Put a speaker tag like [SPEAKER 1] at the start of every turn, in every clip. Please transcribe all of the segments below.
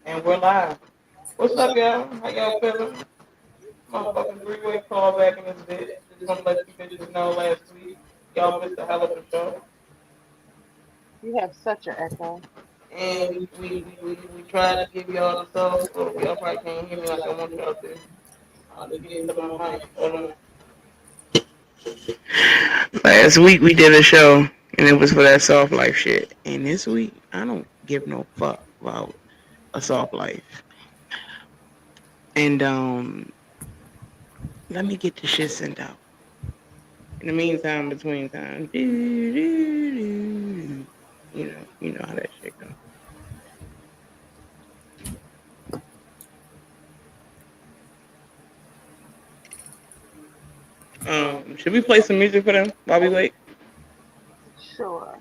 [SPEAKER 1] And we're live. What's up, y'all? How y'all feeling? Motherfucking three-way call back in this bitch. Just want to let you bitches know last week y'all missed a hell of a show.
[SPEAKER 2] You have such an echo.
[SPEAKER 1] And we tried to give y'all the sauce, but y'all probably can't hear me like I want y'all to. Let me get to my mic. Hold on. Last week we did a show and it was for that soft life shit. And this week I don't give no fuck about a soft life. And let me get the shit sent out. In the meantime, between time, you know how that shit goes. Should we play some music for them while we wait?
[SPEAKER 2] Sure.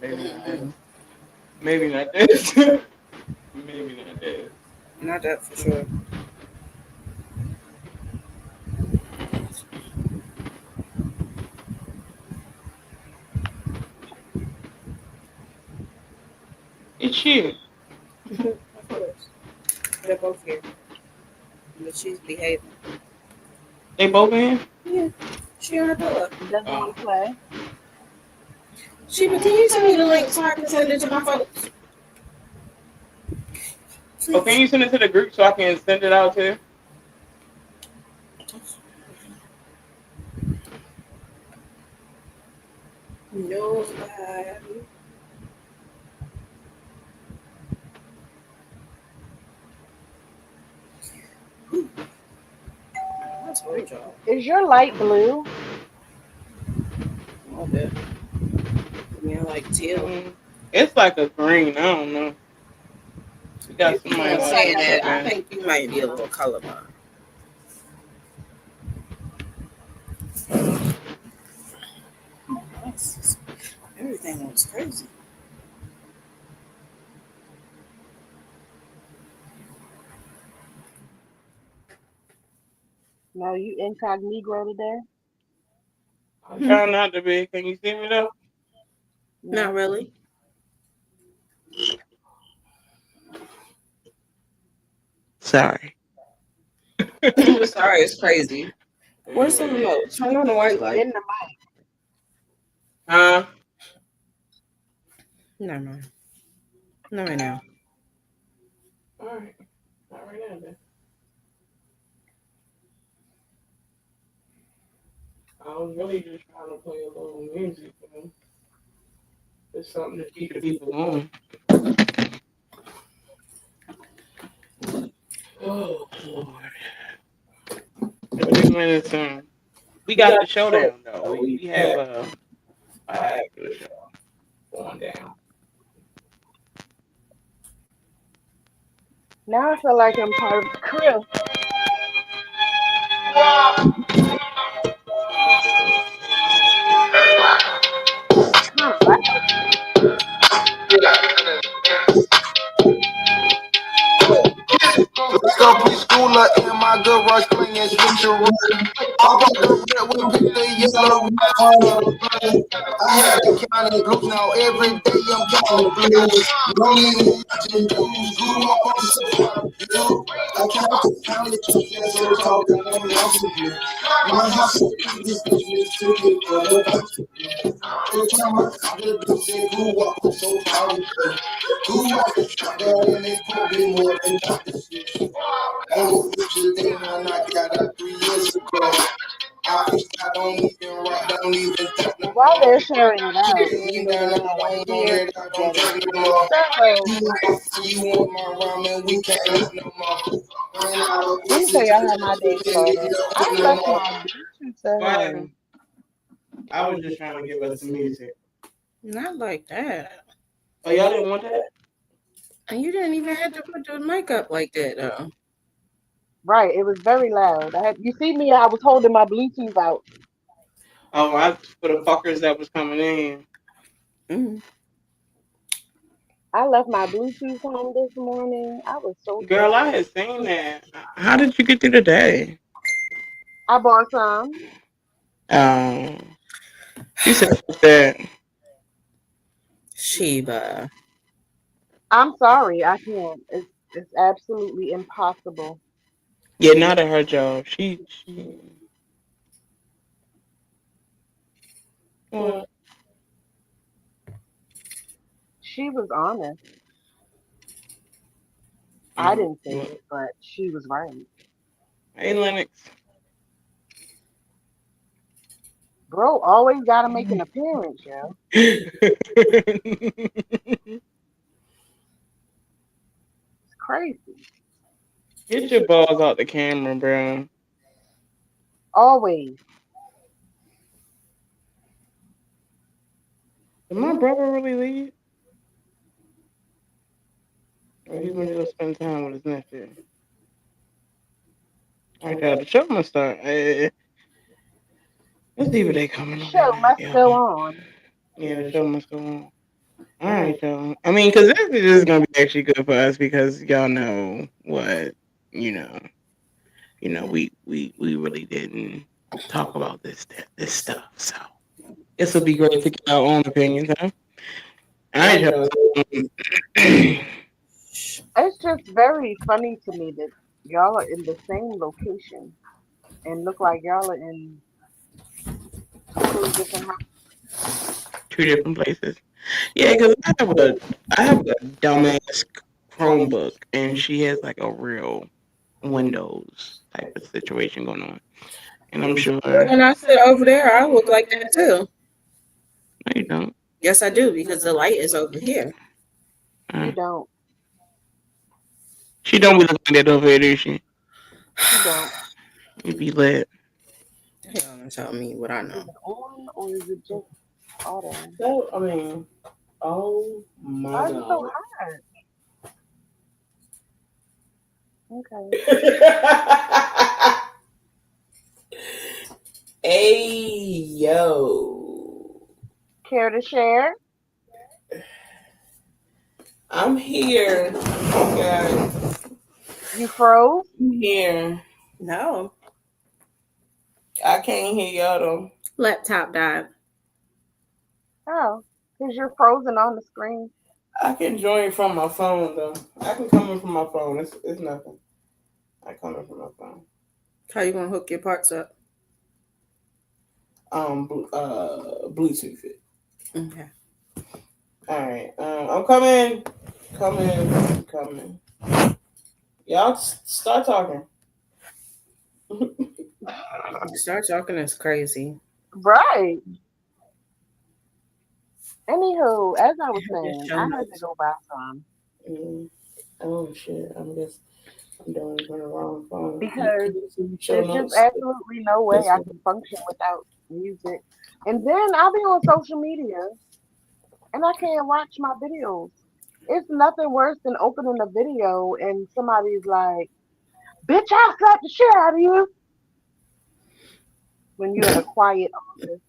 [SPEAKER 1] Maybe not this. Maybe not this. Maybe not this.
[SPEAKER 3] Not that for sure.
[SPEAKER 1] It's you.
[SPEAKER 3] Of course. They're both here. But she's behaving.
[SPEAKER 1] They both in?
[SPEAKER 3] Yeah. She on her pillow.
[SPEAKER 2] Doesn't want to play.
[SPEAKER 3] Sheba, can you send me the link so I can send it to my folks?
[SPEAKER 1] Oh, can you send it to the group so I can send it out too?
[SPEAKER 3] Nobody. I told y'all.
[SPEAKER 2] Is your light blue?
[SPEAKER 3] All that. I mean, like teal.
[SPEAKER 1] It's like a green. I don't know. We got
[SPEAKER 3] If you
[SPEAKER 1] somebody
[SPEAKER 3] want to
[SPEAKER 2] Looks
[SPEAKER 3] say
[SPEAKER 2] like I
[SPEAKER 3] that,
[SPEAKER 2] got
[SPEAKER 3] I
[SPEAKER 1] like
[SPEAKER 3] think you might be a little colorblind. Everything looks crazy.
[SPEAKER 2] No, you incognito today?
[SPEAKER 1] I'm trying not to be. Can you see me though?
[SPEAKER 3] Not
[SPEAKER 2] No.
[SPEAKER 3] really.
[SPEAKER 1] Sorry.
[SPEAKER 3] Sorry, it's crazy. Where's the remote? Turn on the white light.
[SPEAKER 2] In the
[SPEAKER 1] Huh?
[SPEAKER 3] No, no. Not right now.
[SPEAKER 1] Alright. Not right now then. I was really just trying to play a little music, you know. It's something to keep the people going. Oh Lord. But then when it's we got the showdown though. We have a heck of a show going down.
[SPEAKER 2] Now I feel like I'm part of the crew. Huh, what?
[SPEAKER 4] Go preschooler in my garage playing switcheroo. I bought the red with the yellow. I had to count it blues now every day I'm counting blues. Don't even mention blues. Grew up on the I count it so talking and laughing. My house is this to get for the every time I got the blues, they grew up so proud of it. Grew up girl and they put me more than that. I was richer than when I got up 3 years ago. I don't even write, don't even think no
[SPEAKER 2] While
[SPEAKER 4] more.
[SPEAKER 2] they're sharing it out,
[SPEAKER 4] Shit
[SPEAKER 2] you
[SPEAKER 4] ain't
[SPEAKER 2] need to
[SPEAKER 4] done,
[SPEAKER 2] know
[SPEAKER 4] I
[SPEAKER 2] I'm
[SPEAKER 4] ain't on
[SPEAKER 2] here
[SPEAKER 4] it,
[SPEAKER 2] to
[SPEAKER 4] I don't
[SPEAKER 2] get it.
[SPEAKER 4] drink no more.
[SPEAKER 2] So,
[SPEAKER 4] You want my ramen, we can't eat no more. Ran out of
[SPEAKER 2] let me tell
[SPEAKER 4] pussy,
[SPEAKER 2] y'all how
[SPEAKER 4] just
[SPEAKER 2] my day
[SPEAKER 4] couldn't get
[SPEAKER 2] started.
[SPEAKER 4] it up
[SPEAKER 2] I
[SPEAKER 4] no
[SPEAKER 2] left
[SPEAKER 4] more.
[SPEAKER 2] my Bluetooth at
[SPEAKER 1] What
[SPEAKER 2] home.
[SPEAKER 1] happened? I was just trying to give us some music.
[SPEAKER 3] Not like that.
[SPEAKER 1] Oh, y'all didn't want that?
[SPEAKER 3] And you didn't even have to put the mic up like that, though.
[SPEAKER 2] Right, it was very loud. You see me, I was holding my Bluetooth out.
[SPEAKER 1] Oh, I for the fuckers that was coming in.
[SPEAKER 3] Mm.
[SPEAKER 2] I left my Bluetooth home this morning. I was so
[SPEAKER 1] Girl, I
[SPEAKER 2] sad.
[SPEAKER 1] had seen that. How did you get through the day?
[SPEAKER 2] I bought some.
[SPEAKER 1] Um, she said that.
[SPEAKER 3] Sheba.
[SPEAKER 2] I'm sorry, I can't. It's absolutely impossible.
[SPEAKER 1] Yeah, not at her job. She well,
[SPEAKER 2] She was honest. I
[SPEAKER 1] um,
[SPEAKER 2] didn't say
[SPEAKER 1] well,
[SPEAKER 2] it, but she was right.
[SPEAKER 1] hey Lennox.
[SPEAKER 2] Bro always gotta make an appearance, yo. It's crazy.
[SPEAKER 1] Get your balls out the camera, bro.
[SPEAKER 2] Always.
[SPEAKER 1] Did my brother really leave? Or he went to go spend time with his nephew? Alright, y'all, the show must start. Let's see what they coming
[SPEAKER 2] The
[SPEAKER 1] on at
[SPEAKER 2] show
[SPEAKER 1] night,
[SPEAKER 2] must go
[SPEAKER 1] y'all.
[SPEAKER 2] on.
[SPEAKER 1] Yeah, the show must go on. Alright, y'all. I mean, because this is going to be actually good for us because y'all know what, you know. We really didn't talk about this stuff. So this would be great to get our own opinions, huh? All right, y'all.
[SPEAKER 2] It's just very funny to me that y'all are in the same location and look like y'all are in totally different
[SPEAKER 1] Two different places. Yeah, because I have a dumbass Chromebook, and she has like a real Windows type of situation going on, and I'm sure.
[SPEAKER 3] But when I sit over there, I look like that too.
[SPEAKER 1] No, you don't.
[SPEAKER 3] Yes, I do because the light is over here.
[SPEAKER 2] You
[SPEAKER 1] Uh,
[SPEAKER 2] don't.
[SPEAKER 1] she don't be looking like that over there, do she?
[SPEAKER 2] You don't.
[SPEAKER 1] You be lit.
[SPEAKER 3] You don't tell me what I
[SPEAKER 2] Is
[SPEAKER 3] know.
[SPEAKER 2] it on or is it just auto?
[SPEAKER 1] So I mean, oh my
[SPEAKER 2] Why is it so
[SPEAKER 1] god.
[SPEAKER 2] hot? Okay.
[SPEAKER 1] Hey yo,
[SPEAKER 2] Care to share?
[SPEAKER 1] I'm here, guys.
[SPEAKER 2] You froze?
[SPEAKER 1] I'm here.
[SPEAKER 3] No.
[SPEAKER 1] I can't hear y'all though.
[SPEAKER 3] Laptop died.
[SPEAKER 2] Oh, because you're frozen on the screen.
[SPEAKER 1] I can join from my phone though. I can come in from my phone. It's nothing. I come in from my phone.
[SPEAKER 3] How you gonna hook your parts up?
[SPEAKER 1] Bluetooth it.
[SPEAKER 3] Okay.
[SPEAKER 1] All right. I'm coming. Coming. Y'all start talking.
[SPEAKER 3] Start talking is crazy.
[SPEAKER 2] Right. Anywho, as I was
[SPEAKER 3] Just
[SPEAKER 2] saying,
[SPEAKER 3] show
[SPEAKER 2] I had to
[SPEAKER 3] notes.
[SPEAKER 2] go buy some
[SPEAKER 1] Mm, oh shit! I'm doing it from the wrong phone.
[SPEAKER 2] because
[SPEAKER 1] Can you see show
[SPEAKER 2] there's just
[SPEAKER 1] notes?
[SPEAKER 2] absolutely no way
[SPEAKER 1] This
[SPEAKER 2] I
[SPEAKER 1] one.
[SPEAKER 2] can function without music. And then I'll be on social media and I can't watch my videos. It's nothing worse than opening a video and somebody's like, "Bitch, I'll slap the shit out of you," when you're in a quiet office.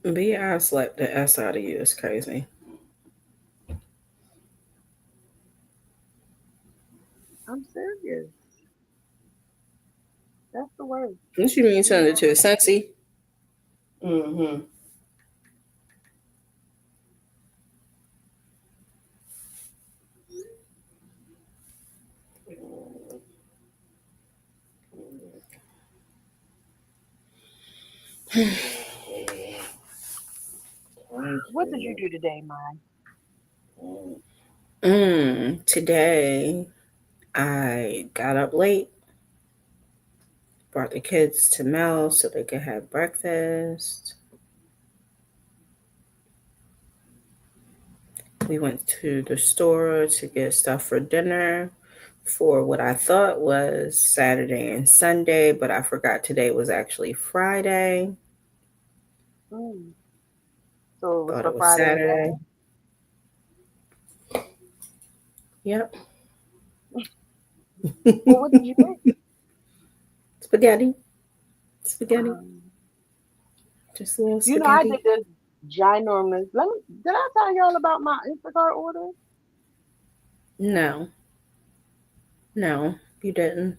[SPEAKER 3] I slapped the S out of you. It's crazy.
[SPEAKER 2] I'm serious. That's the worst.
[SPEAKER 3] What you mean turn it to a sexy?
[SPEAKER 1] Mm-hmm.
[SPEAKER 2] What did you do today, Mai?
[SPEAKER 3] Today I got up late, brought the kids to Mel so they could have breakfast. We went to the store to get stuff for dinner for what I thought was Saturday and Sunday, but I forgot today was actually Friday.
[SPEAKER 2] Mm. So it was
[SPEAKER 3] Thought
[SPEAKER 2] for
[SPEAKER 3] it was
[SPEAKER 2] Friday and
[SPEAKER 3] Saturday.
[SPEAKER 2] Saturday.
[SPEAKER 3] Yep.
[SPEAKER 2] Well, what did you make?
[SPEAKER 3] Spaghetti.
[SPEAKER 2] Um,
[SPEAKER 3] Just a little
[SPEAKER 2] you know, I
[SPEAKER 3] spaghetti.
[SPEAKER 2] did this ginormous. Did I tell y'all about my Instacart order?
[SPEAKER 3] No, you didn't.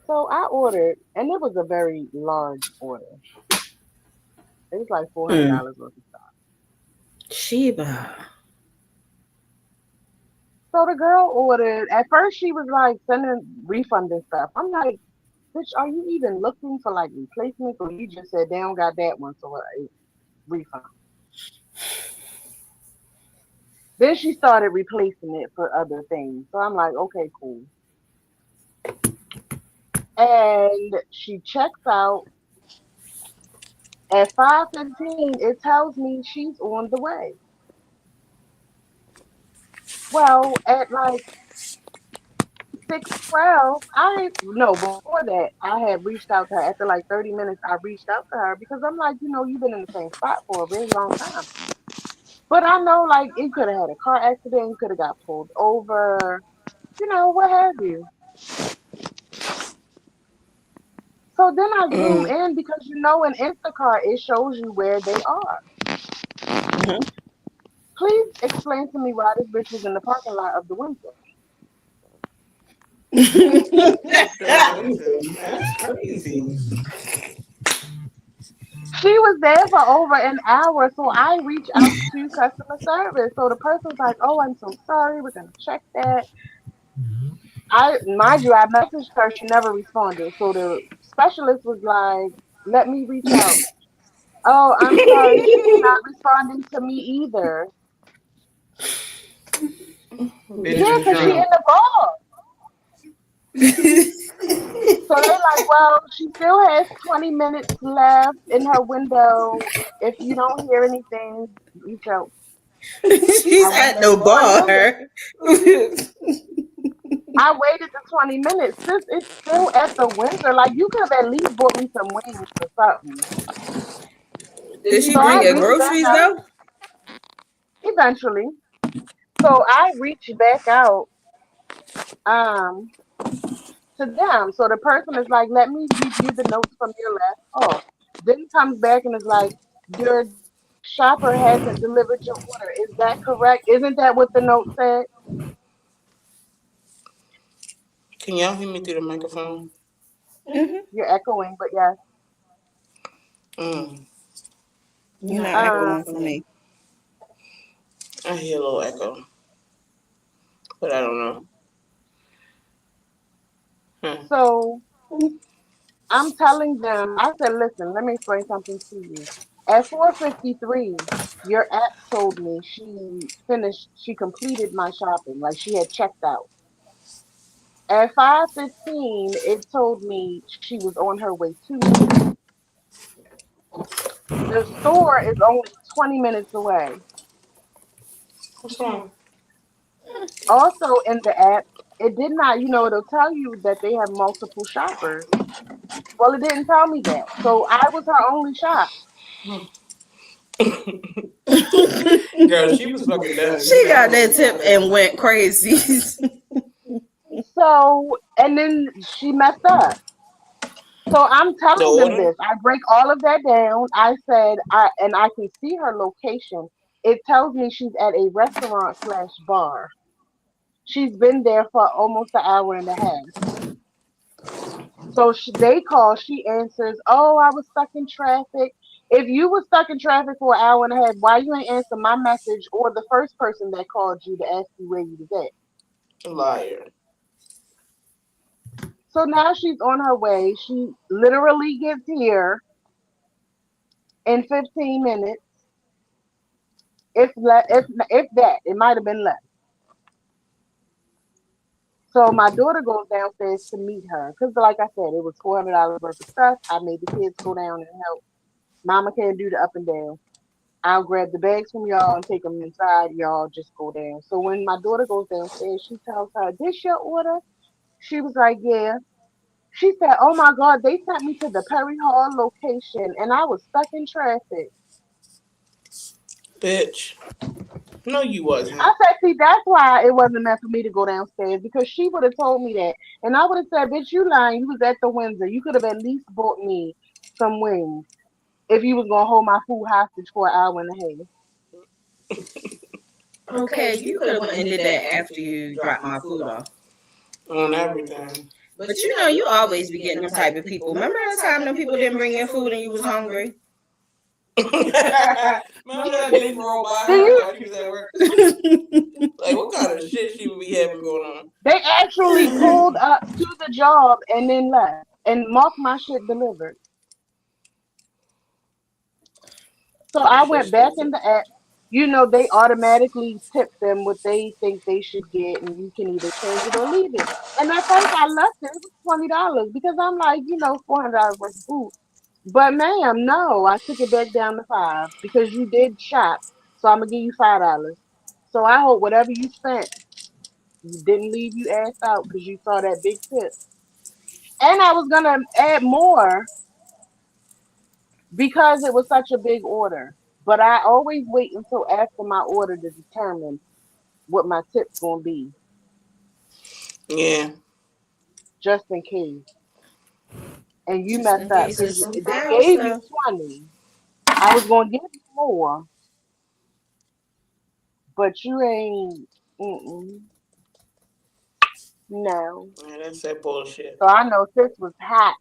[SPEAKER 2] So I ordered, and it was a very large order. It was like $400 worth of stuff.
[SPEAKER 3] Sheba.
[SPEAKER 2] So the girl ordered. At first, she was like sending refunding stuff. I'm like, bitch, are you even looking for like replacements, or you just said they don't got that one, so refund? Then she started replacing it for other things. So I'm like, okay, cool. And she checks out at 5:15. It tells me she's on the way. Well, at like 6:12, I no before that I had reached out to her after like 30 minutes. I reached out to her because I'm like, you've been in the same spot for a really long time. But I know like it could have had a car accident, you could have got pulled over, what have you. So then I zoom
[SPEAKER 1] Mm.
[SPEAKER 2] in because in Instacart it shows you where they are.
[SPEAKER 3] Mhm.
[SPEAKER 2] Please explain to me why this bitch was in the parking lot of the Windsor.
[SPEAKER 1] That's crazy.
[SPEAKER 2] She was there for over an hour, so I reached out to customer service. So the person's like, "Oh, I'm so sorry. We're gonna check that." I mind you, I messaged her. She never responded. So the specialist was like, "Let me reach out." Oh, I'm sorry. She's not responding to me either.
[SPEAKER 1] Bitch
[SPEAKER 2] Yeah,
[SPEAKER 1] is
[SPEAKER 2] cause she in
[SPEAKER 1] drunk.
[SPEAKER 2] the bar. So they like, well, she still has 20 minutes left in her window. If you don't hear anything, reach out. I
[SPEAKER 3] She's at
[SPEAKER 2] waited
[SPEAKER 3] no
[SPEAKER 2] 20
[SPEAKER 3] bar.
[SPEAKER 2] minutes. I waited the 20 minutes. Sis, it's still at the Windsor. Like, you could have at least bought me some wings or something.
[SPEAKER 3] Did she
[SPEAKER 2] So I
[SPEAKER 3] bring your
[SPEAKER 2] reached back
[SPEAKER 3] groceries
[SPEAKER 2] out
[SPEAKER 3] though?
[SPEAKER 2] eventually. So I reached back out um to them. So the person is like, let me review the notes from your last call. Then comes back and is like, your shopper hasn't delivered your order. Is that correct? Isn't that what the note said?
[SPEAKER 1] Can y'all hear me through the microphone?
[SPEAKER 3] Mm-hmm.
[SPEAKER 2] You're echoing, but yes.
[SPEAKER 1] Mm.
[SPEAKER 3] You're not
[SPEAKER 2] Um,
[SPEAKER 3] echoing for me.
[SPEAKER 1] I hear a little echo, but I don't know. Hmm.
[SPEAKER 2] so I'm telling them, I said, listen, let me explain something to you. At 4:53, your app told me she completed my shopping, like she had checked out. At 5:15, it told me she was on her way to me. The store is only 20 minutes away.
[SPEAKER 1] What's wrong?
[SPEAKER 2] Also, in the app, it did not, it'll tell you that they have multiple shoppers. Well, it didn't tell me that. So I was her only shop.
[SPEAKER 1] Girl, she was fucking done. You
[SPEAKER 3] She
[SPEAKER 1] better
[SPEAKER 3] got
[SPEAKER 1] hope
[SPEAKER 3] that
[SPEAKER 1] she got
[SPEAKER 3] tip
[SPEAKER 1] that.
[SPEAKER 3] and went crazy.
[SPEAKER 2] So, and then she messed up. So I'm
[SPEAKER 1] The
[SPEAKER 2] telling them
[SPEAKER 1] order?
[SPEAKER 2] this. I break all of that down. I said, and I can see her location. It tells me she's at a restaurant slash bar. She's been there for almost an hour and a half. So they call, she answers, oh, I was stuck in traffic. If you were stuck in traffic for an hour and a half, why you ain't answer my message or the first person that called you to ask you where you was at?
[SPEAKER 1] Liar.
[SPEAKER 2] So now she's on her way. She literally gets here in 15 minutes. If that, it might have been less. So my daughter goes downstairs to meet her because, like I said, it was $400 worth of stuff. I made the kids go down and help. Mama can't do the up and down. I'll grab the bags from y'all and take them inside. Y'all just go down. So when my daughter goes downstairs, she tells her, "This your order?" She was like, "Yeah." She said, "Oh my God, they sent me to the Perry Hall location, and I was stuck in traffic."
[SPEAKER 1] Bitch. No, you
[SPEAKER 2] I
[SPEAKER 1] wasn't.
[SPEAKER 2] said, "See, that's why it wasn't meant for me to go downstairs because she would have told me that, and I would have said, 'Bitch, you lying. You was at the Windsor. You could have at least bought me some wings if you was gonna hold my food hostage for an hour and a half.'"
[SPEAKER 3] Okay, you could have went and did that after you dropped my food off.
[SPEAKER 1] On everything.
[SPEAKER 3] But you know, you always be getting them type of people. Remember that time them people didn't bring your food and you was hungry?
[SPEAKER 1] Remember that lady rolled by
[SPEAKER 2] Do
[SPEAKER 1] her
[SPEAKER 2] you-
[SPEAKER 1] while she was at work? Like, what kind of shit she would be having going on?
[SPEAKER 2] They actually pulled up to the job and then left and marked my shit delivered. So I went back in the app. You know, they automatically tip them what they think they should get, and you can either change it or leave it. And at first I left it. It was $20 because I'm like, you know, $400 worth of food. But ma'am, no, I took it back down to 5 because you did shop. So I'm gonna give you $5. So I hope whatever you spent, you didn't leave you ass out because you saw that big tip. And I was gonna add more because it was such a big order. But I always wait until after my order to determine what my tip's gonna be,
[SPEAKER 1] Yeah.
[SPEAKER 2] just in case. And you
[SPEAKER 3] Just
[SPEAKER 2] messed
[SPEAKER 3] in
[SPEAKER 2] up
[SPEAKER 3] case
[SPEAKER 2] because
[SPEAKER 3] it's some
[SPEAKER 2] they
[SPEAKER 3] foul
[SPEAKER 2] gave you
[SPEAKER 3] stuff.
[SPEAKER 2] 20. I was gonna give you more, but you ain't. Mm-mm, no.
[SPEAKER 1] Yeah, that's that bullshit.
[SPEAKER 2] So I know sis was hot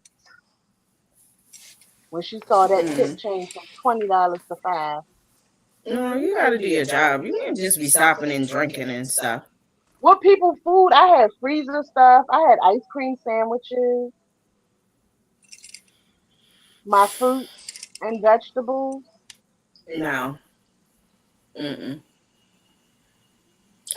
[SPEAKER 2] when she saw that tip
[SPEAKER 3] Mm.
[SPEAKER 2] change from $20 to 5.
[SPEAKER 3] No, you gotta do your job. You can't just be stopping and drinking and stuff.
[SPEAKER 2] What people food? I had freezer stuff. I had ice cream sandwiches, my fruits and vegetables.
[SPEAKER 3] No. Mm-mm.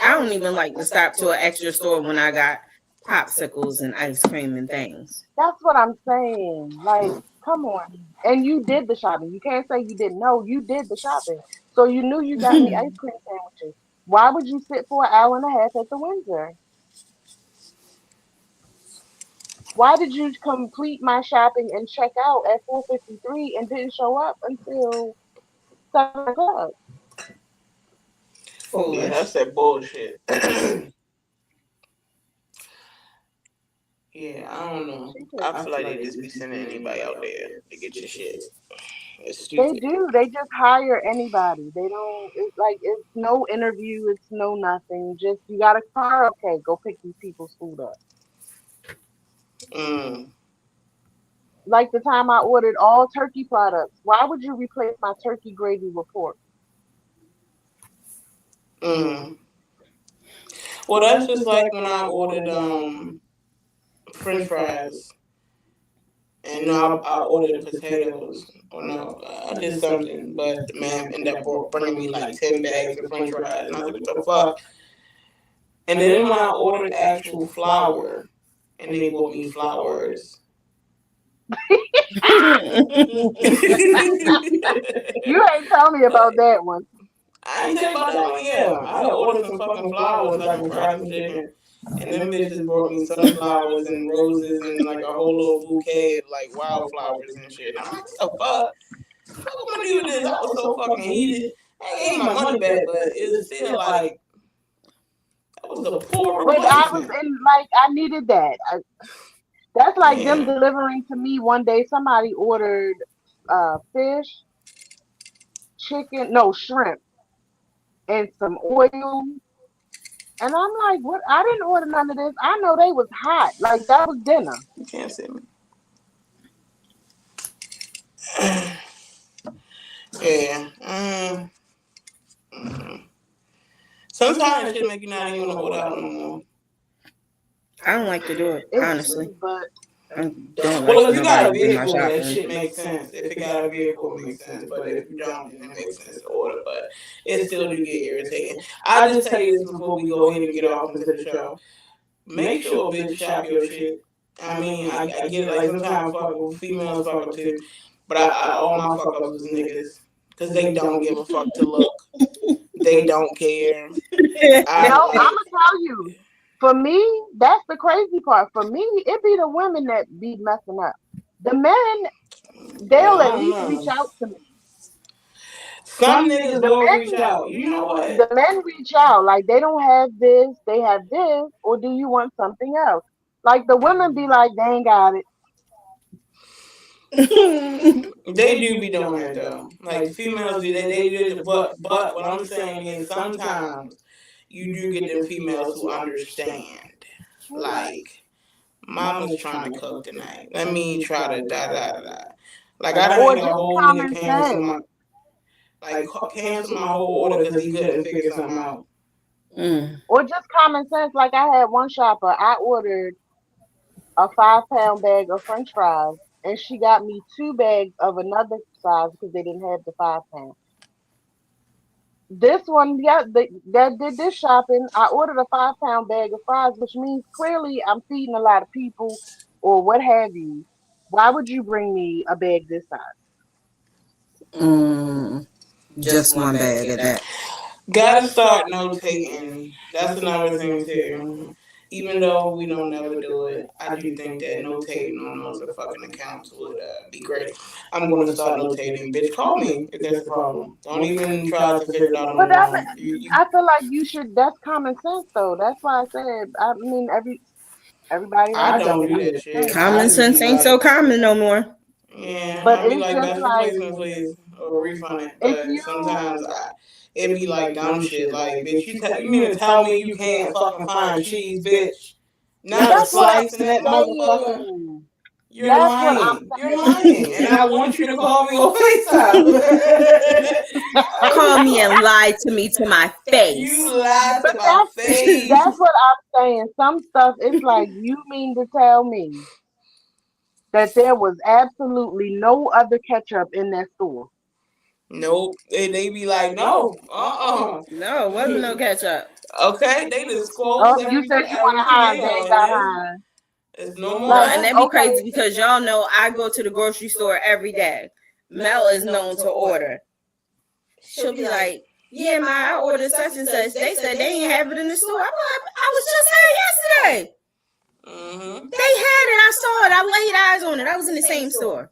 [SPEAKER 3] I don't even like to stop to an extra store when I got popsicles and ice cream and things.
[SPEAKER 2] That's what I'm saying. Like, come on. And you did the shopping. You can't say you didn't know. You did the shopping. So you knew you got me ice cream sandwiches. Why would you sit for an hour and a half at the Windsor? Why did you complete my shopping and check out at 4:53 and didn't show up until 7 o'clock?
[SPEAKER 1] Yeah,
[SPEAKER 3] Foolish.
[SPEAKER 1] that's that bullshit. Yeah, I don't know. I feel like they just be sending anybody out there to get your shit. It's
[SPEAKER 2] They
[SPEAKER 1] stupid.
[SPEAKER 2] do. They just hire anybody. They don't. It's like it's no interview. It's no nothing. Just you got a car. Okay, go pick these people's food up.
[SPEAKER 1] Mm.
[SPEAKER 2] Like the time I ordered all turkey products. Why would you replace my turkey gravy with pork?
[SPEAKER 1] Mm. Well, that's just like when I ordered French fries, and no, I ordered the potatoes. Or no, I did something, but the man ended up bringing me like 10 bags of French fries, and I was like, "What the fuck?" And then when I ordered actual flour, and they bought me flowers.
[SPEAKER 2] You ain't tell me about that one.
[SPEAKER 1] I ain't tell you about that one. Yeah, I had ordered some fucking flowers so I can fry some chicken, and them bitches brought me sunflowers and roses and like a whole little bouquet of like wildflowers and shit. And I'm like, what the fuck? What am I gonna do with this? I was so fucking heated. I gave my money back, but it's still like that was a poor
[SPEAKER 2] But I was
[SPEAKER 1] replacement.
[SPEAKER 2] in like I needed that. That's like them
[SPEAKER 1] Yeah.
[SPEAKER 2] delivering to me one day. Somebody ordered fish, chicken, no shrimp, and some oil. And I'm like, what? I didn't order none of this. I know they was hot. Like that was dinner.
[SPEAKER 1] You can't see me. Yeah. Sometimes shit make you not even want to order out no more.
[SPEAKER 3] I don't like to do it,
[SPEAKER 2] It's
[SPEAKER 3] honestly.
[SPEAKER 2] true, but
[SPEAKER 3] I don't
[SPEAKER 1] Well,
[SPEAKER 3] like
[SPEAKER 1] if you got a
[SPEAKER 3] nobody to do my
[SPEAKER 1] vehicle, that
[SPEAKER 3] shopping.
[SPEAKER 1] shit makes sense. If you got a vehicle, it makes sense. But if you don't, then it makes sense to order. But it still do get irritating. I just tell you this before we go ahead and get off into the show. Make sure bitch shop your shit. I mean, I get it. Like sometimes females fuck up too, but all my fuck ups was niggas because they don't give a fuck to look. They don't care.
[SPEAKER 2] no, I'm gonna tell you. For me, that's the crazy part. For me, it be the women that be messing up. The men, they'll at least reach out to me.
[SPEAKER 1] Some niggas will reach out. You know what?
[SPEAKER 2] The men reach out. Like they don't have this, they have this, or do you want something else? Like the women be like, they ain't got it.
[SPEAKER 1] They do be doing that though. Like the females do, they do it. But what I'm saying is sometimes you do get them females who understand. Like Mama's trying to cook tonight. Let me try to da. Like, I
[SPEAKER 2] Or
[SPEAKER 1] done had a
[SPEAKER 2] just
[SPEAKER 1] whole
[SPEAKER 2] common
[SPEAKER 1] nigga cancel
[SPEAKER 2] sense.
[SPEAKER 1] my, cancel my whole order because he couldn't figure something out.
[SPEAKER 2] Or just common sense. Like I had one shopper, I ordered a 5-pound bag of French fries, and she got me 2 bags of another size because they didn't have the 5-pound. This one, yeah, that did this shopping. I ordered a 5-pound bag of fries, which means clearly I'm feeding a lot of people, or what have you. Why would you bring me a bag this size?
[SPEAKER 3] Just one bag of that.
[SPEAKER 1] Gotta start notating. That's another thing too. Even though we don't never do it, I do think that notating on those fucking accounts would be great. I'm gonna start notating. Bitch, call me if there's a problem. Don't even try to figure it out on
[SPEAKER 2] But
[SPEAKER 1] your
[SPEAKER 2] that's,
[SPEAKER 1] own.
[SPEAKER 2] I feel like you should. That's common sense, though. That's why I said. I mean, everybody
[SPEAKER 1] I
[SPEAKER 2] has
[SPEAKER 1] don't
[SPEAKER 2] that
[SPEAKER 1] do that
[SPEAKER 2] common
[SPEAKER 1] shit.
[SPEAKER 2] sense.
[SPEAKER 3] Common sense ain't so common no more.
[SPEAKER 1] Yeah,
[SPEAKER 2] But
[SPEAKER 1] I'd be
[SPEAKER 2] it's
[SPEAKER 1] like,
[SPEAKER 2] just
[SPEAKER 1] best
[SPEAKER 2] like
[SPEAKER 1] replacement, please, or refund it.
[SPEAKER 2] if
[SPEAKER 1] But
[SPEAKER 2] you.
[SPEAKER 1] sometimes it be like dumb shit. Like, bitch, you mean to tell me you can't fucking find cheese, bitch? Not
[SPEAKER 2] That's what I'm
[SPEAKER 1] slicing that motherfucker.
[SPEAKER 2] saying.
[SPEAKER 1] You're
[SPEAKER 2] That's what I'm
[SPEAKER 1] lying. You're
[SPEAKER 2] saying.
[SPEAKER 1] lying. And I want you to call me on FaceTime.
[SPEAKER 3] Call me and lie to me to my face.
[SPEAKER 1] You lied to
[SPEAKER 2] But
[SPEAKER 1] my face.
[SPEAKER 2] that's what I'm saying. Some stuff, it's like you mean to tell me that there was absolutely no other ketchup in that store.
[SPEAKER 1] Nope. They be like, no.
[SPEAKER 3] No, wasn't no ketchup.
[SPEAKER 1] Okay, they just
[SPEAKER 2] Oh,
[SPEAKER 1] disclose
[SPEAKER 2] you said you want
[SPEAKER 1] everything
[SPEAKER 2] Heinz,
[SPEAKER 1] they
[SPEAKER 2] they
[SPEAKER 1] on.
[SPEAKER 2] got Heinz.
[SPEAKER 1] It's no more.
[SPEAKER 3] No,
[SPEAKER 2] Like,
[SPEAKER 3] and that'd be
[SPEAKER 2] okay.
[SPEAKER 3] crazy because y'all know I go to the grocery store every day. Mel is known to order. She'll be like, yeah, Ma, I ordered such and such. They said they ain't have it in the store. I'm like, I was just there yesterday.
[SPEAKER 1] Mm-hmm.
[SPEAKER 3] They had it. I saw it. I laid eyes on it. I was in the same store.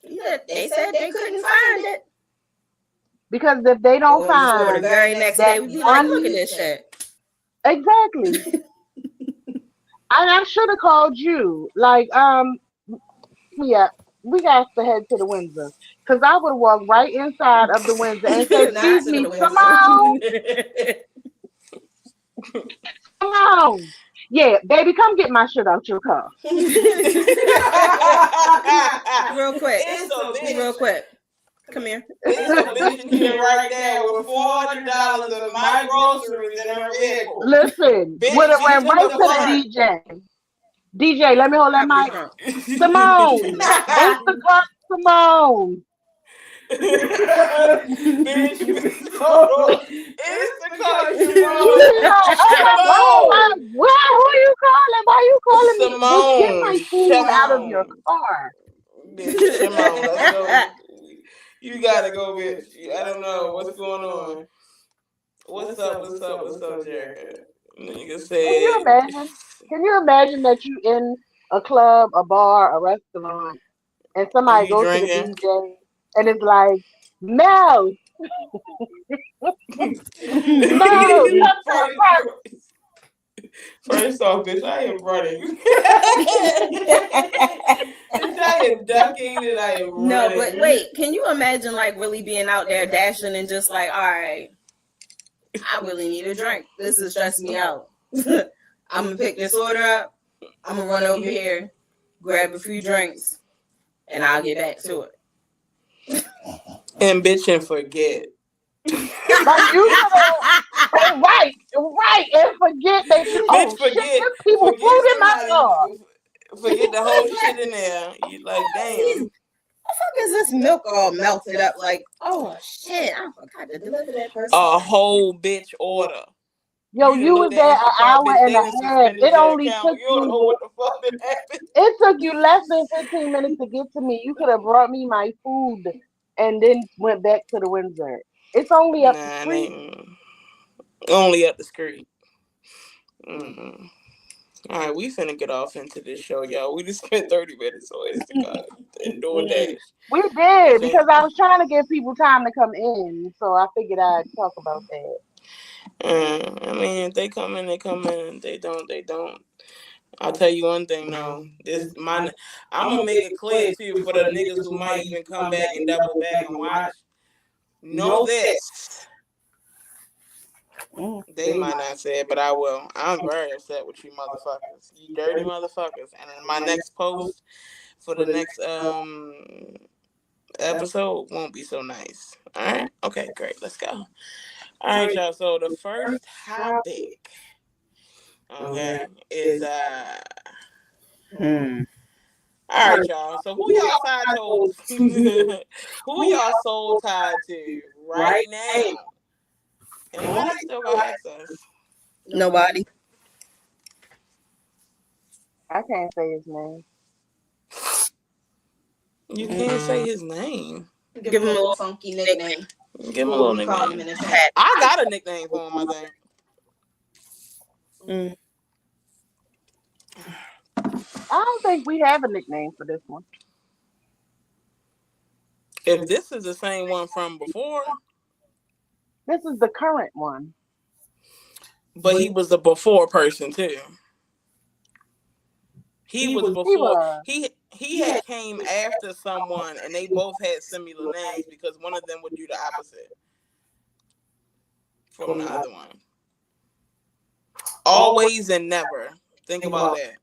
[SPEAKER 3] They said they couldn't find it.
[SPEAKER 2] Because if they don't
[SPEAKER 3] The
[SPEAKER 2] find
[SPEAKER 3] very next
[SPEAKER 2] that
[SPEAKER 3] day, we'd be like,
[SPEAKER 2] one,
[SPEAKER 3] look at this shit.
[SPEAKER 2] exactly. And I should have called you. Like, yeah, we got to head to the Windsor. Because I would have walked right inside of the Windsor and say, excuse me, Simone. Simone. Yeah, baby, come get my shit out your car.
[SPEAKER 3] Real quick.
[SPEAKER 1] It's a bitch.
[SPEAKER 3] Real quick. Come here.
[SPEAKER 1] It's a bitch in here right now with $400 of my groceries in her vehicle.
[SPEAKER 2] Listen,
[SPEAKER 1] Bitch,
[SPEAKER 2] would have
[SPEAKER 1] she
[SPEAKER 2] went
[SPEAKER 1] took
[SPEAKER 2] right
[SPEAKER 1] the
[SPEAKER 2] to the
[SPEAKER 1] car.
[SPEAKER 2] DJ. DJ, let me hold that mic. Simone. Instacart Simone.
[SPEAKER 1] Bitch, hold on. Instacart
[SPEAKER 2] You know, oh my God, who are you calling? Why are you calling me? Bitch, get my food out of your car.
[SPEAKER 1] Bitch, Simone, let's go. You gotta go, bitch. I don't know what's going on. What's up, Jerica? Nigga said.
[SPEAKER 2] Can you imagine that you in a club, a bar, a restaurant, and somebody goes to the DJ and it's like, Mel, Mel, come to the front.
[SPEAKER 1] First off, bitch, I am running. Bitch, I am ducking and I am running.
[SPEAKER 3] No, but wait, can you imagine like really being out there dashing and just like, all right, I really need a drink. This is stressing me out. I'm gonna pick this order up. I'm gonna run over here, grab a few drinks, and I'll get back to it.
[SPEAKER 1] And bitch and forget.
[SPEAKER 2] Like you know, right, and forget that you
[SPEAKER 1] forget,
[SPEAKER 2] shit, there's people food in my car.
[SPEAKER 1] Forget the whole shit in there. You like, damn.
[SPEAKER 3] The fuck is this milk all melted up? Like, oh shit, I forgot to deliver that person.
[SPEAKER 1] A whole bitch order.
[SPEAKER 2] Yo, you was there an hour and a half. It only took you.
[SPEAKER 1] What the fuck did happen?
[SPEAKER 2] It took you less than 15 minutes to get to me. You could have brought me my food and then went back to the Windsor. It's only up the street.
[SPEAKER 1] Only up the street. Mm-hmm. All right, we finna get off into this show, y'all. We just spent 30 minutes on Instagram and doing that.
[SPEAKER 2] We did, because I was trying to give people time to come in, so I figured I'd talk about that.
[SPEAKER 1] I mean, if they come in, they come in. They don't, they don't. I'll tell you one thing, though. I'm gonna make it clear too for the niggas who might even come back and double back and watch. Know this. They might not say it, but I will. I'm very upset with you motherfuckers. You dirty motherfuckers. And in my next post for the next episode won't be so nice. Alright? Okay, great. Let's go. Alright, y'all. So the first topic, okay, is alright, y'all. So who y'all side toes? Who y'all soul tied to right now? And why they still got access?
[SPEAKER 3] Nobody.
[SPEAKER 2] I can't say his name.
[SPEAKER 1] You can't say his name.
[SPEAKER 3] Give him a little funky nickname.
[SPEAKER 1] Give him a little
[SPEAKER 3] Call him
[SPEAKER 1] nickname.
[SPEAKER 3] in the chat.
[SPEAKER 1] I got a nickname for him, I think.
[SPEAKER 2] I don't think we have a nickname for this one.
[SPEAKER 1] If this is the same one from before,
[SPEAKER 2] This is the current one.
[SPEAKER 1] but he was the before person too. He was before. He had came after someone, and they both had similar names because one of them would do the opposite from the other one. Always and never. Think about that.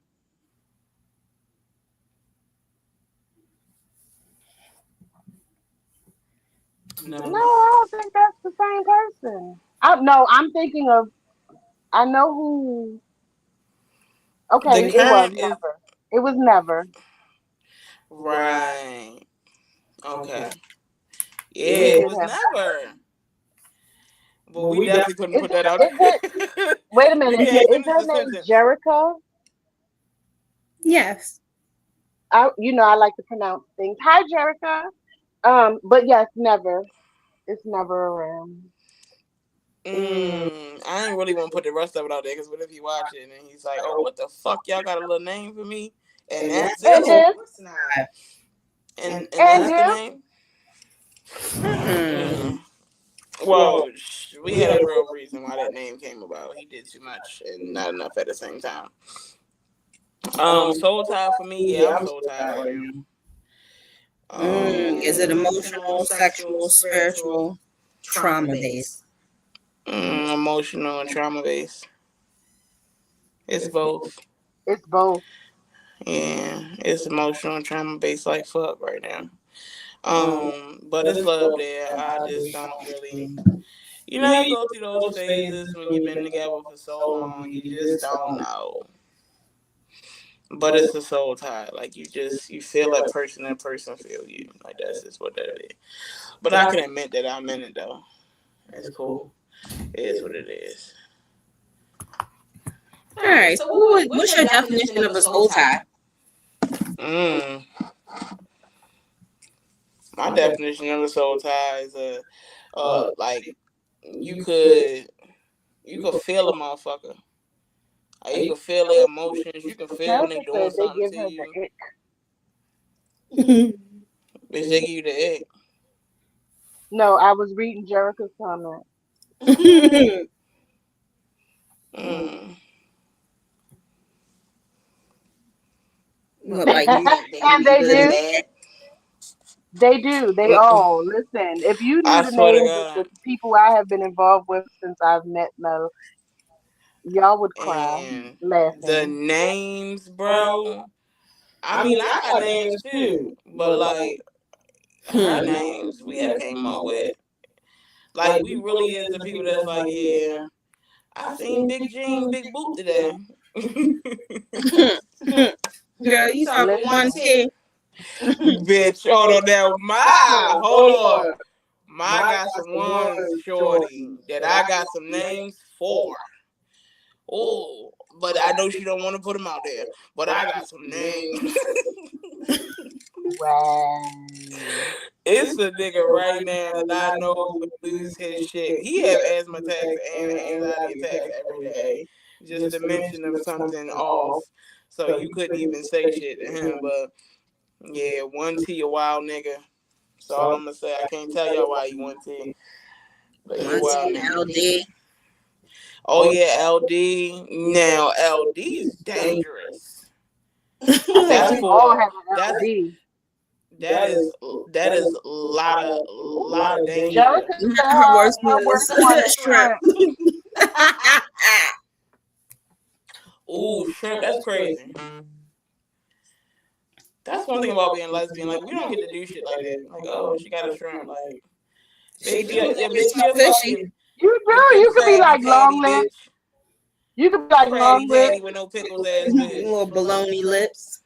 [SPEAKER 2] No, I don't think that's the same person. I'm thinking of. I know who. Okay, it was never. It was never.
[SPEAKER 1] Right. Okay. Yeah, it was never. But we definitely couldn't put that out there.
[SPEAKER 2] Wait a minute. Is her name Jerica?
[SPEAKER 3] Yes.
[SPEAKER 2] I like to pronounce things. Hi, Jerica. But yes, never. It's never around.
[SPEAKER 1] I ain't really want to put the rest of it out there because what if he watch it and he's like, "Oh, what the fuck? Y'all got a little name for me?" And that's it. And that's the name. Well, we had a real reason why that name came about. He did too much and not enough at the same time. Soul tie for me, yeah, I'm soul tied right now.
[SPEAKER 3] Is it emotional, sexual, spiritual, trauma based?
[SPEAKER 1] Emotional and trauma based. It's both.
[SPEAKER 2] It's both.
[SPEAKER 1] Yeah, it's emotional and trauma based like fuck right now. But it's love there. I just don't really. You go through those phases when you've been together for so long. You just don't know. But it's a soul tie. Like you feel that person feel you. Like that's just what that is. But I can admit that I'm in it though. It's cool. It is what it is.
[SPEAKER 3] All right. So what's your definition of a soul tie?
[SPEAKER 1] My definition of a soul tie is like you could feel a motherfucker. Like you can feel their emotions. You can feel when they're doing something to you. Bitch, they give you the ick.
[SPEAKER 2] No, I was reading Jerica's comment.
[SPEAKER 3] Like,
[SPEAKER 2] and they do. They do. They all listen. If you knew the names of the people I have been involved with since I've met Mel, y'all would cry laughing.
[SPEAKER 1] The names, bro. I mean, I got names too, but like her names we have came up with. Like we really is the people that's like, yeah, I seen Big Jean, Big Boot today.
[SPEAKER 3] Girl, you talking 1T.
[SPEAKER 1] Bitch, hold on now. Hold on. My got some ones, shorty, that I got some names for. Oh, but I know she don't want to put them out there. But I got some names.
[SPEAKER 2] Wow.
[SPEAKER 1] It's a nigga right now that I know would lose his shit. He have asthma attacks and anxiety attacks every day. Just to mention of something off. So you couldn't even say shit to him. But yeah, 1T a wild nigga. That's all I'm gonna say. I can't tell y'all why he 1T. But he wild nigga.
[SPEAKER 3] LD.
[SPEAKER 1] Oh yeah, LD. Now LD is dangerous. That's for that is a lot of danger.
[SPEAKER 3] Her worst one is shrimp.
[SPEAKER 1] Ooh, shrimp, that's crazy. That's one thing about being lesbian. Like, we don't get to do shit like that. Like, oh, she got a shrimp. Like,
[SPEAKER 3] She
[SPEAKER 1] bitch,
[SPEAKER 3] do.
[SPEAKER 1] yeah,
[SPEAKER 3] That
[SPEAKER 1] bitch,
[SPEAKER 3] bitch
[SPEAKER 1] you're
[SPEAKER 3] fishy.
[SPEAKER 1] fucking,
[SPEAKER 2] You
[SPEAKER 1] you
[SPEAKER 2] do. You
[SPEAKER 1] fish
[SPEAKER 2] could be
[SPEAKER 1] crabby
[SPEAKER 2] like
[SPEAKER 1] patty,
[SPEAKER 2] long lips.
[SPEAKER 1] bitch.
[SPEAKER 2] You could be like long
[SPEAKER 1] Crabby patty
[SPEAKER 2] lips,
[SPEAKER 1] with no pickles ass bitch.
[SPEAKER 3] Little baloney lips.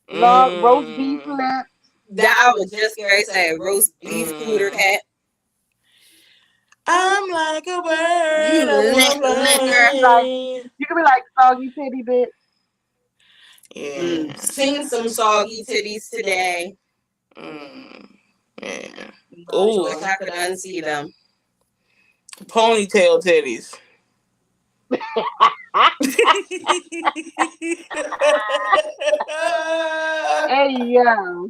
[SPEAKER 2] long roast beef
[SPEAKER 1] Mm.
[SPEAKER 2] lips.
[SPEAKER 3] That I was just going to say roast beef cooter cat.
[SPEAKER 1] I'm like a bird.
[SPEAKER 3] You
[SPEAKER 1] I wanna
[SPEAKER 3] liquor.
[SPEAKER 1] fly.
[SPEAKER 2] You could be like soggy titty bitch.
[SPEAKER 1] Yeah.
[SPEAKER 3] Seen some soggy titties today.
[SPEAKER 1] Yeah.
[SPEAKER 3] Ooh.
[SPEAKER 1] Ooh.
[SPEAKER 3] Wish I could unsee them.
[SPEAKER 1] Ponytail titties.
[SPEAKER 2] Hey yo.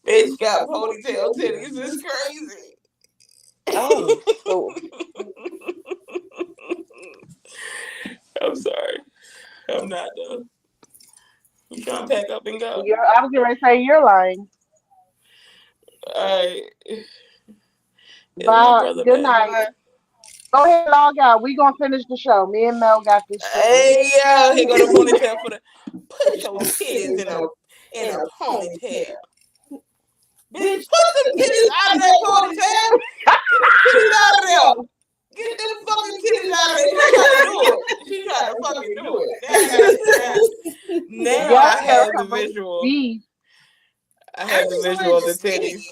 [SPEAKER 1] Bitch got ponytail titties. It's crazy.
[SPEAKER 2] Oh, so
[SPEAKER 1] I'm sorry. I'm not done. You trying to pack up and go?
[SPEAKER 2] I was going to say you're lying.
[SPEAKER 1] Alright.
[SPEAKER 2] Bye. Good night. Go ahead, log out. We gonna finish the show. Me and Mel got this shit.
[SPEAKER 1] Hey yo, here go the ponytail for the put your titties in a ponytail. Bitch, put them titties out of that ponytail. Get them titties out of there. Get them fucking titties out of there. She tried to do it. She tried to fucking do it. Now I have the visual.
[SPEAKER 2] Beef.
[SPEAKER 1] I have the visual of the titties.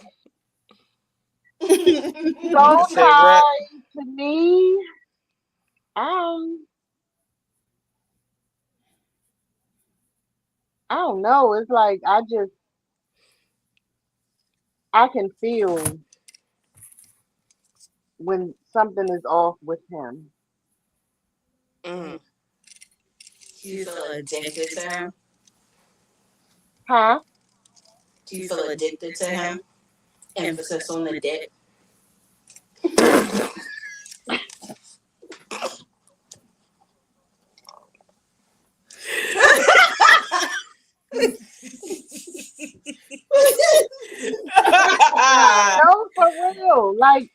[SPEAKER 2] So tied to me. I don't know. It's like I can feel when something is off with him.
[SPEAKER 1] Mm.
[SPEAKER 3] Do you feel addicted to him?
[SPEAKER 2] Huh?
[SPEAKER 3] Do you feel addicted to him? Emphasis on the dick.
[SPEAKER 2] No, for real. Like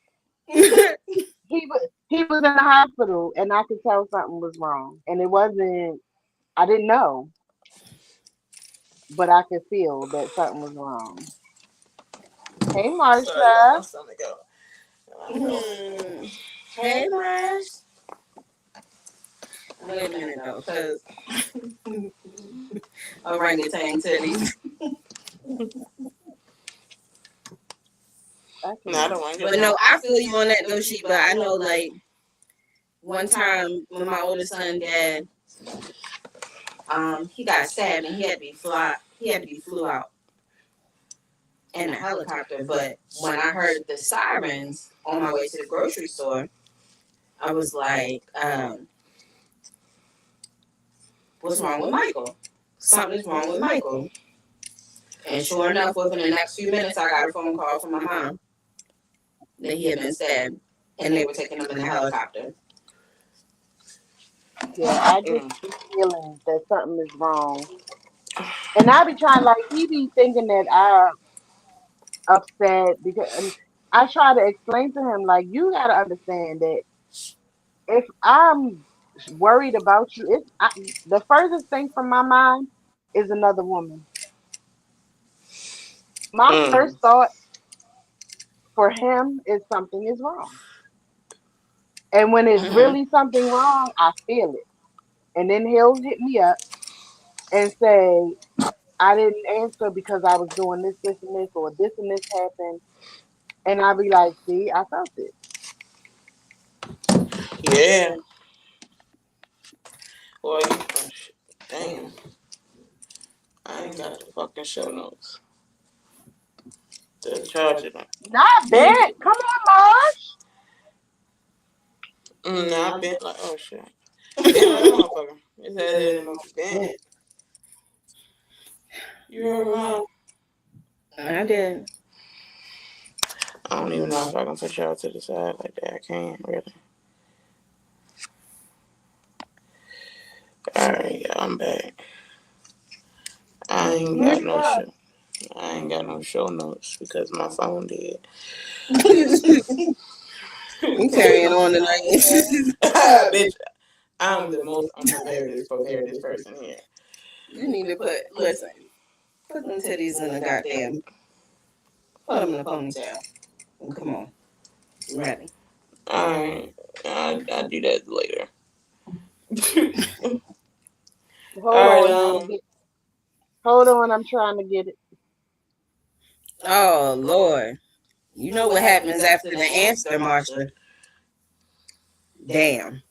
[SPEAKER 2] he was in the hospital, and I could tell something was wrong, and it wasn't. I didn't know, but I could feel that something was wrong. Hey, Marsha.
[SPEAKER 3] Hey, Marsh. Wait a minute though, cause orangutan titties. But no, I feel you on that no sheet. But I know like one time when my oldest son dad, he got stabbed and he had to be flew out in a helicopter. But when I heard the sirens on my way to the grocery store, I was like, what's wrong with Michael? Something's wrong with Michael. And sure enough, within the next few minutes, I got a phone call from my mom that he had been stabbed, and they were taking him in a helicopter.
[SPEAKER 2] Yeah, I just be feeling that something is wrong. And I be trying, like, he be thinking that I'm upset because, and I try to explain to him, like, you gotta understand that if I'm worried about you, the furthest thing from my mind is another woman. My first thought for him is something is wrong. And when it's really something wrong, I feel it. And then he'll hit me up and say, I didn't answer because I was doing this, and this, or this and this happened. And I'll be like, see, I felt it.
[SPEAKER 1] Yeah. Well, damn. I ain't got the fucking show notes. To charge it up.
[SPEAKER 2] Not bad. Come on, Marsh.
[SPEAKER 1] Nah, I bent like, oh shit. Bent like a motherfucker. His ass didn't know she bent. You heard mine?
[SPEAKER 3] I did.
[SPEAKER 1] I don't even know if I can put y'all to the side like that. I can't, really. Alright, yeah, I'm back. I ain't got no show notes because my phone did.
[SPEAKER 3] We carrying on tonight.
[SPEAKER 1] Bitch, I'm the most preparedest person here.
[SPEAKER 3] You need to put them titties in the goddamn, put them in a ponytail. And come on, I'm ready.
[SPEAKER 1] Alright, I'll do that later.
[SPEAKER 2] Hold on, I'm trying to get it.
[SPEAKER 3] Oh Lord, you know what happens after the Amster Marsha? Damn.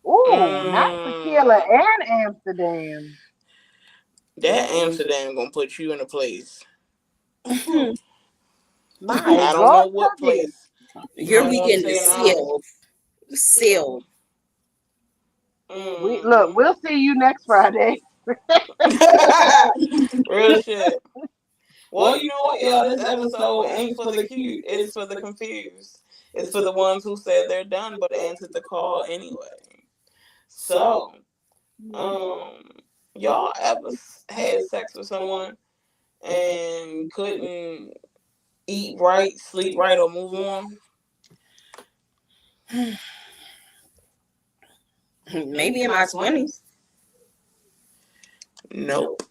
[SPEAKER 2] Ooh, not Tequila and Amsterdam.
[SPEAKER 1] That Amsterdam gonna put you in a place.
[SPEAKER 2] My
[SPEAKER 1] I don't know what place.
[SPEAKER 3] Your weekend is sealed.
[SPEAKER 2] We'll see you next Friday.
[SPEAKER 1] Real shit. Well, you know what, y'all? This episode ain't for the cute. It's for the confused. It's for the ones who said they're done but answered the call anyway. So, y'all ever had sex with someone and couldn't eat right, sleep right, or move on?
[SPEAKER 3] Maybe in my 20s.
[SPEAKER 1] Nope.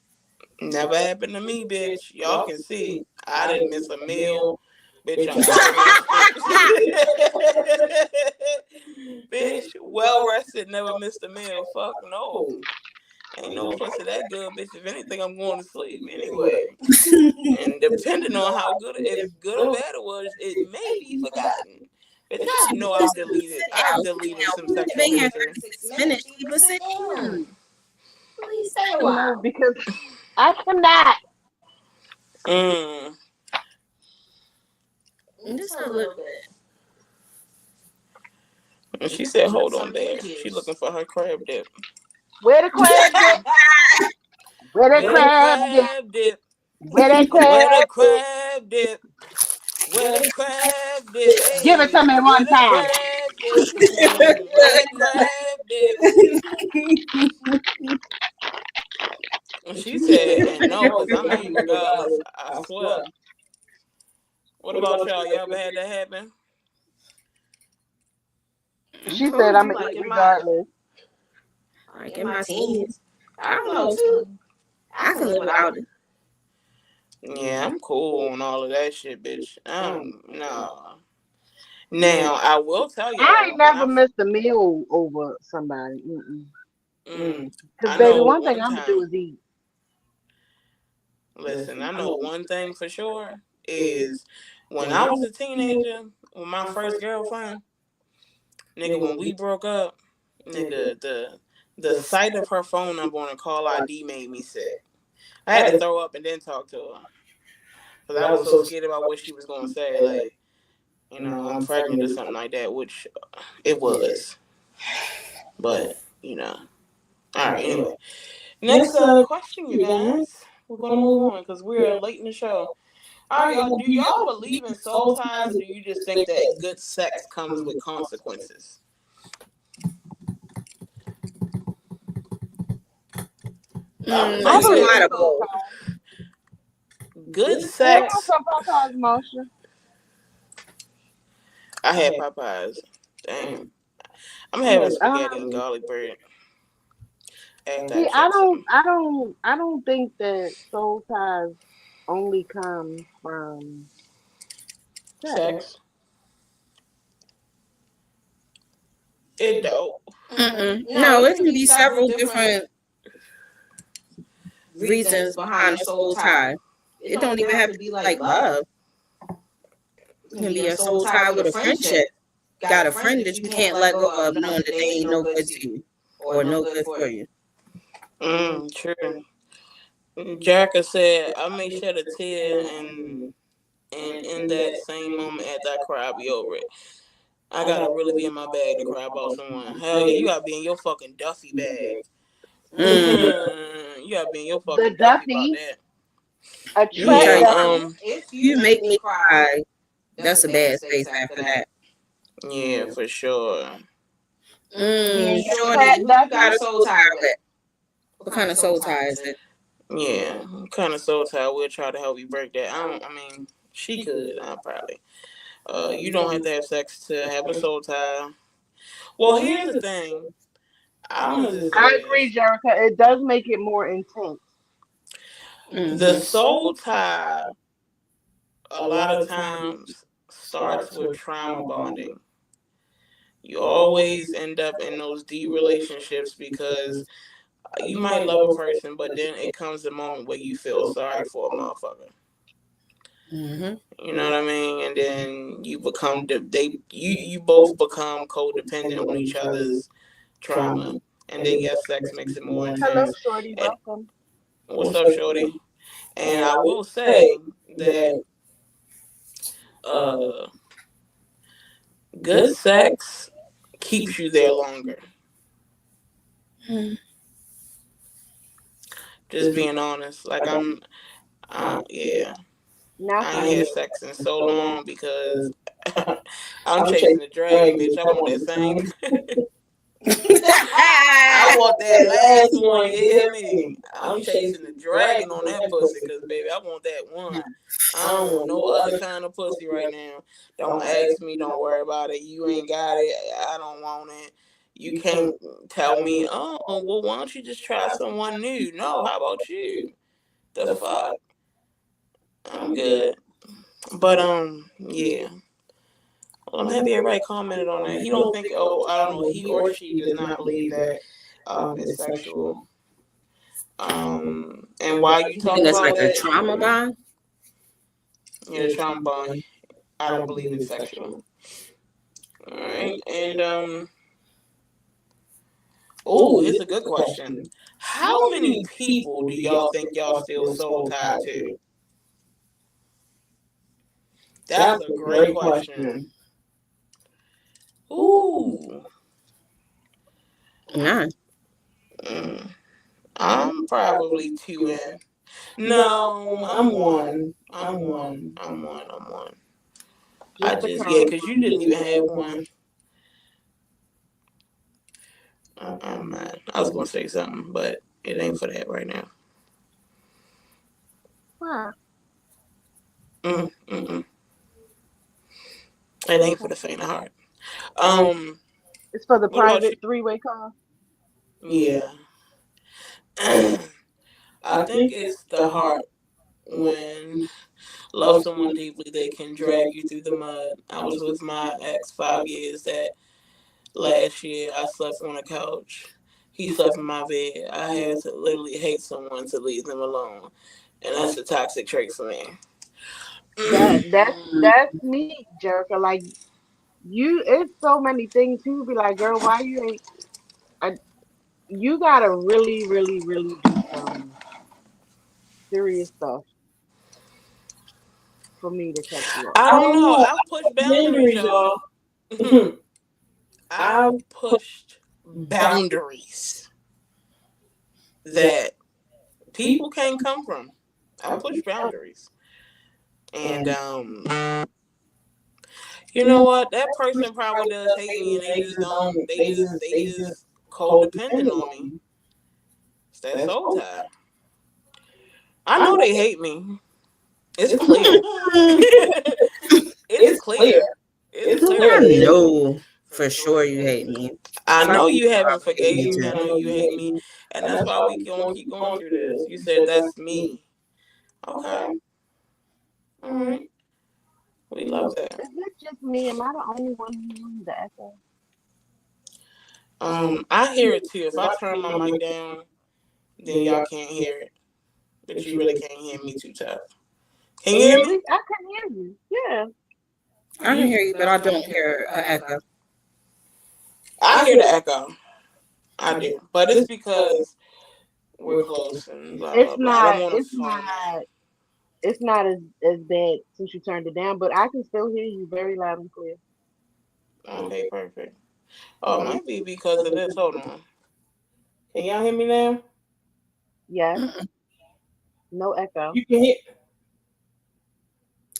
[SPEAKER 1] Never happened to me, bitch. Y'all can see. I didn't miss a meal. Bitch, I'm bitch, well rested, never missed a meal. Fuck no. Ain't no pussy that good, bitch. If anything, I'm going to sleep anyway. And depending on how good, if good or bad it was, it may be forgotten. Bitch, I know I've deleted some sexual history.
[SPEAKER 3] 6 minutes. Keep us in.
[SPEAKER 2] Please stay a while. No, because I cannot.
[SPEAKER 3] Just a little bit.
[SPEAKER 1] And she said, hold on there. She looking for her crab dip.
[SPEAKER 2] Where the crab dip? Where the crab dip? Where the crab dip?
[SPEAKER 1] Where the crab dip? Hey,
[SPEAKER 2] give it to me one time.
[SPEAKER 1] Where the crab dip? She said, and no, because I'm eating regardless. I swear. What about y'all? Y'all ever had that happen?
[SPEAKER 2] She said, I'm going to eat regardless.
[SPEAKER 3] Like in my teens. I don't know, too. I can live without it.
[SPEAKER 1] Yeah, I'm cool on all of that shit, bitch. No. Now, I will tell you.
[SPEAKER 2] I ain't never missed a meal over somebody. Because, baby, one thing I'm going to do is eat.
[SPEAKER 1] Listen, I know one thing for sure is when I was a teenager with my first girlfriend, nigga, when we broke up, nigga, the sight of her phone number on a call ID made me sick. I had to throw up and then talk to her. Because I was so scared about what she was going to say. Like, you know, I'm pregnant or something like that, which it was. But, you know. All right, anyway. Next question, you guys. We're going to move on because we're late in the show. All right, y'all. Do y'all believe in soul ties, or do you just think that good sex comes with consequences?
[SPEAKER 2] I believe in soul ties.
[SPEAKER 1] Good sex.
[SPEAKER 2] Some Popeyes motion.
[SPEAKER 1] I had Popeyes. Damn. I'm having spaghetti and garlic bread.
[SPEAKER 2] See, I don't think that soul ties only come from sex.
[SPEAKER 1] It don't.
[SPEAKER 3] No, it can be several different reasons behind a soul tie. It don't even have to be like love. It can be a soul tie with a friendship. Got a friend that you can't let go of knowing that they ain't no good to you or no good for you.
[SPEAKER 1] True. Jerica said, I may shed a tear and in that same moment after I cry, I'll be over it. I gotta really be in my bag to cry about someone. Hell yeah, you gotta be in your fucking Duffy bag. You gotta be in your fucking Duffy about that.
[SPEAKER 3] If you make me cry, that's a bad space after that.
[SPEAKER 1] Yeah, for sure.
[SPEAKER 3] Shorty, you got a soul tie with? What kind of soul tie is it?
[SPEAKER 1] Yeah, what kind of soul tie? We'll try to help you break that. I mean, she could. I'll probably. You don't have to have sex to have a soul tie. Well, here's the thing. I'm gonna just
[SPEAKER 2] I
[SPEAKER 1] say
[SPEAKER 2] agree,
[SPEAKER 1] this:
[SPEAKER 2] Jerica. It does make it more intense.
[SPEAKER 1] the soul tie a lot of times starts with trauma bonding. You always end up in those deep relationships because you might love a person, but then it comes a moment where you feel sorry for a motherfucker. You know what I mean? And then you become you both become codependent on each other's trauma, and then yes, sex makes it more
[SPEAKER 2] Hello,
[SPEAKER 1] intense.
[SPEAKER 2] Shorty.
[SPEAKER 1] And
[SPEAKER 2] Welcome.
[SPEAKER 1] what's up, shorty? And I will say that uh, good sex keeps you there longer. Just being honest, like yeah.
[SPEAKER 2] Not
[SPEAKER 1] I
[SPEAKER 2] for
[SPEAKER 1] ain't
[SPEAKER 2] me.
[SPEAKER 1] had sex in so long because I'm chasing the dragon, bitch. I want that same. I want that last one. You hear me? I'm chasing the dragon on that pussy because, baby, I want that one. I don't want no other kind of pussy right now. Don't ask me. Don't worry about it. You ain't got it. I don't want it. You can't tell me, oh, well, why don't you just try someone new? No, how about you? The fuck? I'm good. But, yeah. Well, I'm happy everybody commented on that. He don't think, oh, I don't know, he or she does not believe that it's sexual. And while you talk
[SPEAKER 3] And it's
[SPEAKER 1] about
[SPEAKER 3] like a
[SPEAKER 1] that,
[SPEAKER 3] trauma bond.
[SPEAKER 1] yeah, the trauma bond, I don't believe it's sexual. All right, and oh, it's a good question. How many people do y'all think y'all still soul tied to? That's a great question. Ooh.
[SPEAKER 3] Yeah.
[SPEAKER 1] I'm probably 2 in. No, I'm 1. I'm one. I just, yeah, because you didn't even have one. I'm mad. I was going to say something, but it ain't for that right now.
[SPEAKER 2] Huh.
[SPEAKER 1] It ain't for the faint of heart.
[SPEAKER 2] It's for the
[SPEAKER 1] What about you?
[SPEAKER 2] private three-way call.
[SPEAKER 1] Yeah. I think it's the heart when love someone deeply, they can drag you through the mud. I was with my ex 5 years that last year I slept on a couch. He slept in my bed. I had to literally hate someone to leave them alone. And that's a toxic trait for me.
[SPEAKER 2] That's me, Jerica. Like it's so many things. People be like, "Girl, why you ain't?" I, you gotta really, really, really do some serious stuff for me to cut you off.
[SPEAKER 1] I don't know. I've pushed boundaries, y'all. I've pushed boundaries that people can't come from. I've pushed boundaries. And you know what? That person probably does hate me and they just codependent on me. It's that soul tie. I know they hate me. It's clear. It's clear. It's clear.
[SPEAKER 3] I know for sure you hate me.
[SPEAKER 1] I know you haven't
[SPEAKER 3] Probably hate me
[SPEAKER 1] forgave me. I
[SPEAKER 3] too.
[SPEAKER 1] know you hate me. And that's why we gonna keep going through this. You said that's me. Okay. All right. We love that.
[SPEAKER 2] Is it just me? Am I the only one hearing the echo?
[SPEAKER 1] I hear it too. If I turn my mic down, then y'all can't hear it. But you really can't hear me too tough. Can you hear me?
[SPEAKER 2] I can hear you. Yeah.
[SPEAKER 3] I can hear you, but I don't hear an echo.
[SPEAKER 1] I hear the echo. I do. But it's because we're close and blah blah blah. I don't want to phone that.
[SPEAKER 2] It's not as bad since you turned it down, but I can still hear you very loud and clear.
[SPEAKER 1] Okay, perfect. Oh, it might be because of this. Hold on. Can y'all hear me now?
[SPEAKER 2] Yes. No echo.
[SPEAKER 1] You can hear.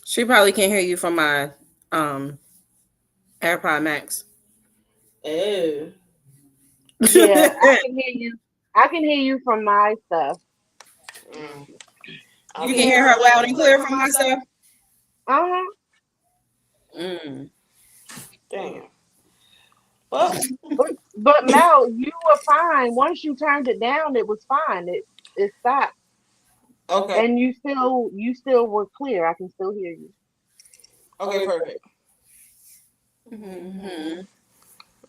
[SPEAKER 3] She probably can't hear you from my AirPod Max.
[SPEAKER 1] Oh.
[SPEAKER 2] Yeah, I can hear you. I can hear you from my stuff.
[SPEAKER 3] You can hear her loud and clear from my stuff.
[SPEAKER 2] Uh-huh.
[SPEAKER 3] Mm.
[SPEAKER 1] Damn. Well,
[SPEAKER 2] But Mel, you were fine. Once you turned it down, it was fine. It stopped.
[SPEAKER 1] okay.
[SPEAKER 2] And you still were clear. I can still hear you.
[SPEAKER 1] Okay, perfect.
[SPEAKER 3] Mm-hmm.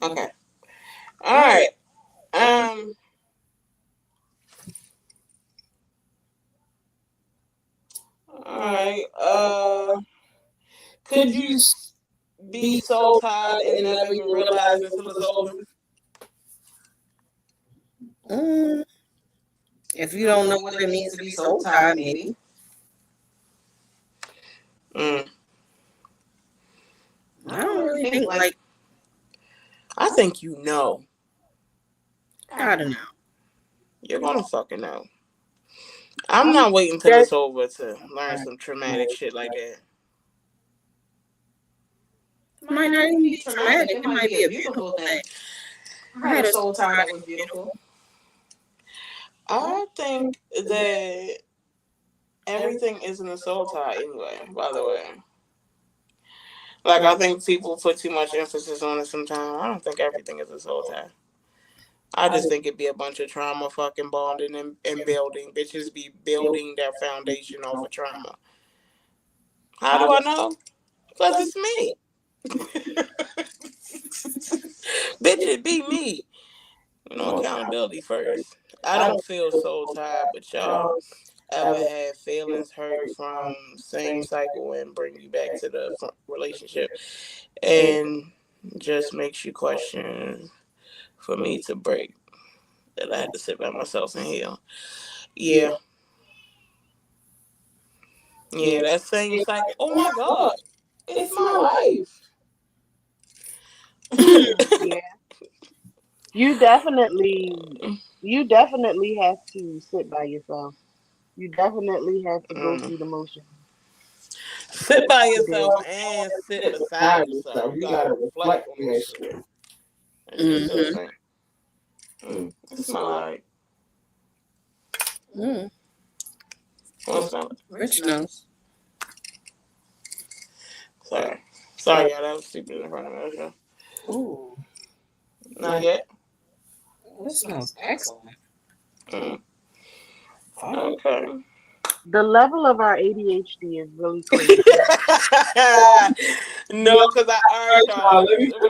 [SPEAKER 1] Okay. All right. Um. All right. Could you be so tired and never even realize until it's over?
[SPEAKER 3] Mm. If you don't know what it means to be so tired, maybe.
[SPEAKER 1] Mm.
[SPEAKER 3] I don't really think like
[SPEAKER 1] I think you know.
[SPEAKER 3] I don't know.
[SPEAKER 1] You're gonna fucking know. I'm not waiting till it's over to learn some traumatic shit like that.
[SPEAKER 3] It might not even be traumatic. It might be a beautiful thing. I had a soul tie that was beautiful.
[SPEAKER 1] I think that everything isn't a soul tie anyway, by the way. Like, I think people put too much emphasis on it sometimes. I don't think everything is a soul tie. I just think it'd be a bunch of trauma fucking bonding and building. Bitches be building their foundation off of trauma. How do I know? Because it's me. Bitch, it be me. You know, accountability first. I don't feel soul tied, but y'all ever had feelings hurt from same cycle and bring you back to the relationship and just makes you question for me to break that I had to sit by myself and heal. Yeah. Yeah, that same cycle. Oh my God. It's my life.
[SPEAKER 2] Yeah. You definitely have to sit by yourself. You definitely have to go through the motions.
[SPEAKER 1] Sit by yourself and sit beside yourself. You gotta reflect on that shit.
[SPEAKER 3] Mm-hmm.
[SPEAKER 1] It's my life.
[SPEAKER 3] Mm.
[SPEAKER 1] What's that?
[SPEAKER 3] Rich knows.
[SPEAKER 1] Sorry, y'all. That was stupid in front of me. Okay.
[SPEAKER 3] Ooh.
[SPEAKER 1] Not yet.
[SPEAKER 3] This smells excellent.
[SPEAKER 1] Mm. Okay.
[SPEAKER 2] The level of our ADHD is really crazy.
[SPEAKER 1] No, because all right, y'all. Let me show you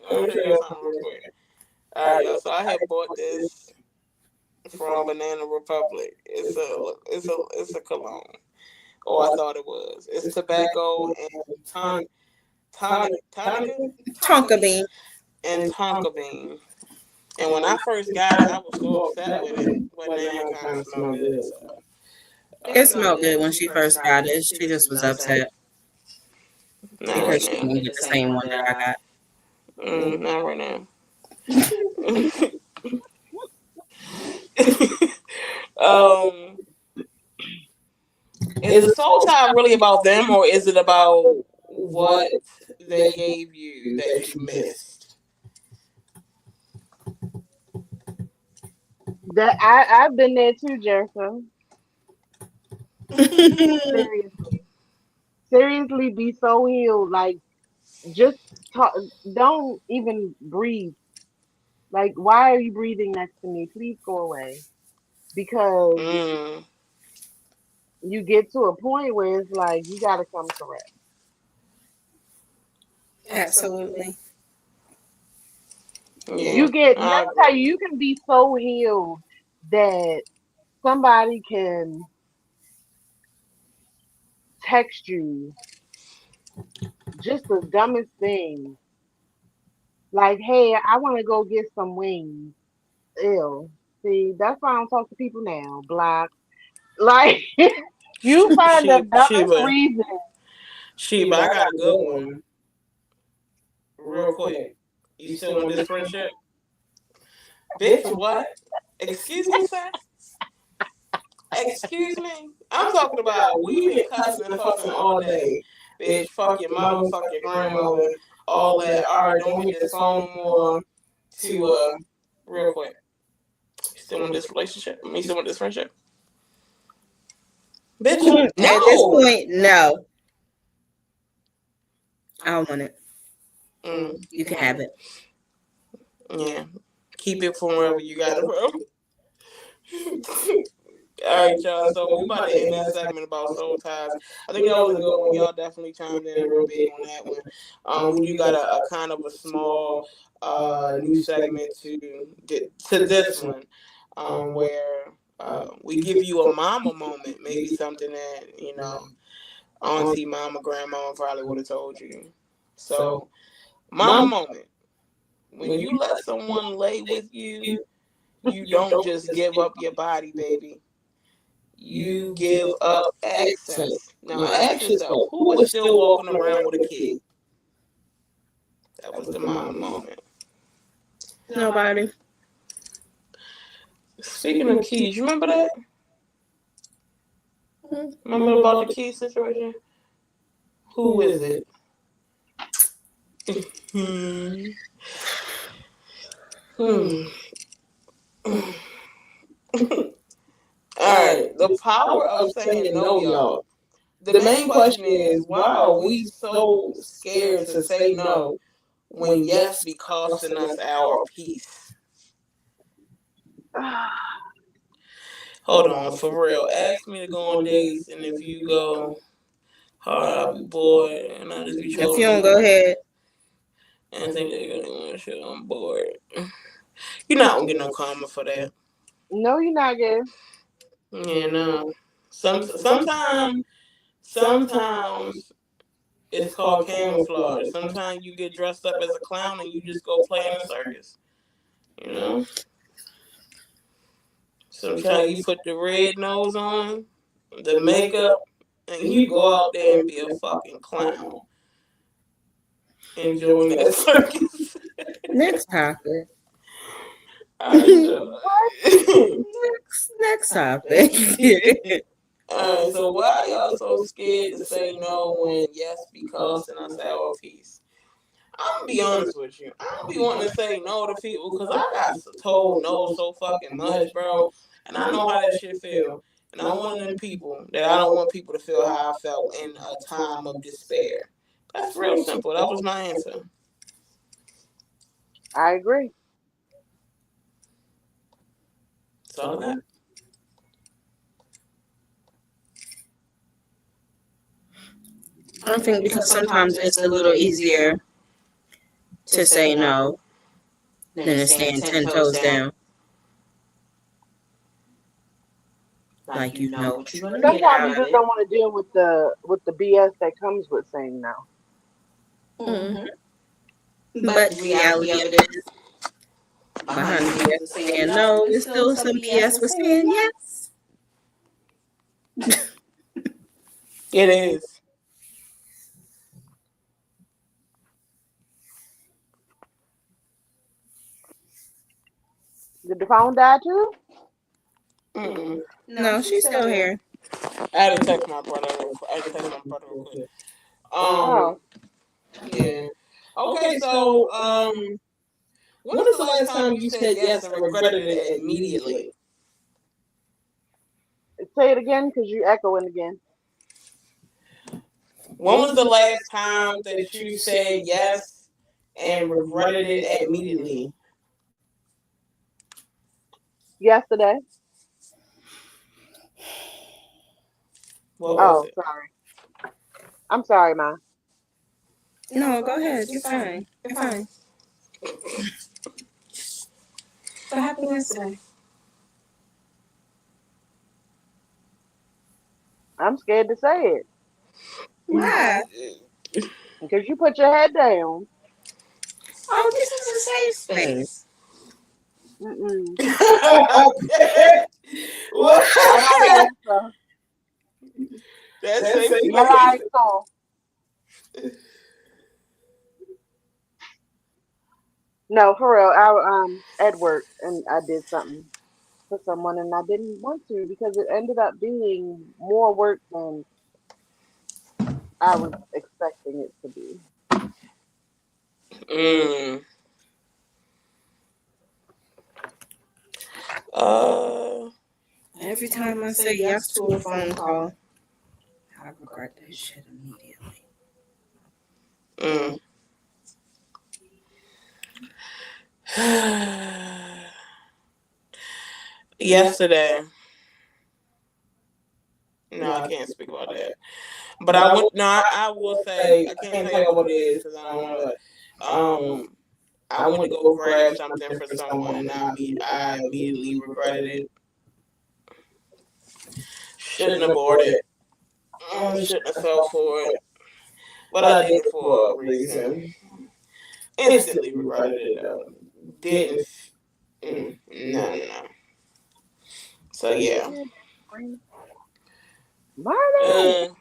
[SPEAKER 1] something real quick. All right, y'all. So I had bought this from Banana Republic. It's a cologne. Oh, I thought it was. It's tobacco and
[SPEAKER 3] Tonka bean.
[SPEAKER 1] and tonka bean. And when I first got it, I was so upset with it, but now it kind of smelled good. So.
[SPEAKER 3] It smelled good when she first got it. She just was upset because she didn't get the same one that I got.
[SPEAKER 1] Not right now. Is the soul tie really about them, or is it about what they gave you that you missed?
[SPEAKER 2] I've been there too, Jerson. Seriously, be so healed. Like, just talk. Don't even breathe. Like, why are you breathing next to me? Please go away. Because you get to a point where it's like you gotta come correct.
[SPEAKER 3] Absolutely.
[SPEAKER 1] Yeah.
[SPEAKER 2] Let me tell you, you can be so healed that somebody can text you just the dumbest thing. Like, hey, I want to go get some wings. Ew. See, that's why I don't talk to people now. Block. Like, you find the dumbest reason.
[SPEAKER 1] Sheba, I got a good one. Real quick. You still want this friendship? Bitch, what? Excuse me, sir? Excuse me? I'm talking about we been cussing and fussing all day. Bitch, fuck your mother, fuck your grandmother, all that. Alright, don't hit this phone no more. Real quick. You still want this relationship? You still want this friendship? Bitch, no.
[SPEAKER 3] At this point, no. I don't want it.
[SPEAKER 1] Mm,
[SPEAKER 3] You can have it.
[SPEAKER 1] yeah. Keep it from wherever you got it from. All right, y'all. So we about to end that segment about soul ties. I think that was a good one. Y'all definitely chimed in real big on that one. We do got a kind of a small new segment to this one, where we give you a mama moment, maybe something that auntie, mama, grandma probably would have told you. So, mama moment. When you let someone lay with you, you don't just give up your body, baby. You give up access. Now ask yourself, who is still walking around with a kid? That was the mama moment.
[SPEAKER 3] Nobody.
[SPEAKER 1] Speaking of keys, you remember that? Remember about the key situation? Who is it? Alright, the power of saying no, y'all. The main question is, why are we so scared to say no when yes be costing us our peace? Hold on, for real. Ask me to go on dates, and if you go hard, I'll be bored, and I just be trolling.
[SPEAKER 3] If you don't go ahead.
[SPEAKER 1] And think they're gonna shit, I'm bored. You're not gonna get no karma for that.
[SPEAKER 2] No, you're not getting.
[SPEAKER 1] Yeah, no. Sometimes it's called camouflage. Sometimes you get dressed up as a clown and you just go play in a circus. You know? Sometimes you put the red nose on, the makeup, and you go out there and be a fucking clown. Enjoying that circus.
[SPEAKER 3] Next topic. Next topic.
[SPEAKER 1] Alright, so why y'all so scared to say no when yes be costing us our peace? I'm gonna be honest with you. I don't be wanting to say no to people because I got told no so fucking much, bro. And I know how that shit feel. And I'm one of them people that I don't want people to feel how I felt in a time of despair. That's real simple. That was my answer.
[SPEAKER 2] I agree.
[SPEAKER 1] That's all I got.
[SPEAKER 3] I think because sometimes it's a little easier to say no than to stand 10 toes down. Like you know what you're gonna get
[SPEAKER 2] Sometimes
[SPEAKER 3] out
[SPEAKER 2] you
[SPEAKER 3] of
[SPEAKER 2] just
[SPEAKER 3] it.
[SPEAKER 2] don't want to deal with the BS that comes with saying no.
[SPEAKER 3] But the reality of it is, behind the BS with saying no, there's still some BS with saying yes.
[SPEAKER 1] It is.
[SPEAKER 2] Did the phone die too?
[SPEAKER 1] Mm-mm.
[SPEAKER 3] No, she's still here.
[SPEAKER 1] I had to text my brother real quick.
[SPEAKER 2] Oh,
[SPEAKER 1] Yeah. Okay, so when was the last time you said yes and regretted it immediately?
[SPEAKER 2] say it again because you echoing again.
[SPEAKER 1] When was the last time that you said yes and regretted it immediately?
[SPEAKER 2] Yesterday.
[SPEAKER 1] What was
[SPEAKER 2] Oh,
[SPEAKER 1] it?
[SPEAKER 2] sorry. I'm sorry, Ma.
[SPEAKER 3] No, go ahead. You're fine. You're fine. What happened yesterday?
[SPEAKER 2] I'm scared to say it
[SPEAKER 3] Why?
[SPEAKER 2] because you put your head down.
[SPEAKER 3] Oh, this is a safe space.
[SPEAKER 2] Mm-mm.
[SPEAKER 1] What?
[SPEAKER 2] I don't answer.
[SPEAKER 1] That's safe.
[SPEAKER 2] My life so. No, for real. I at work and I did something for someone and I didn't want to because it ended up being more work than I was expecting it to be.
[SPEAKER 1] Mm.
[SPEAKER 3] Every time I say yes to a phone call, I regret that shit immediately.
[SPEAKER 1] Mm. Yesterday, no, I can't speak about that. But I went. No, I will say I can't tell you what it is because I don't want to. I went to go grab something for someone, and I immediately regretted it. Shouldn't have bought it. Shouldn't have fell for it. But I did it for a reason. Instantly regretted it though. Didn't. No. So yeah.
[SPEAKER 2] Marty.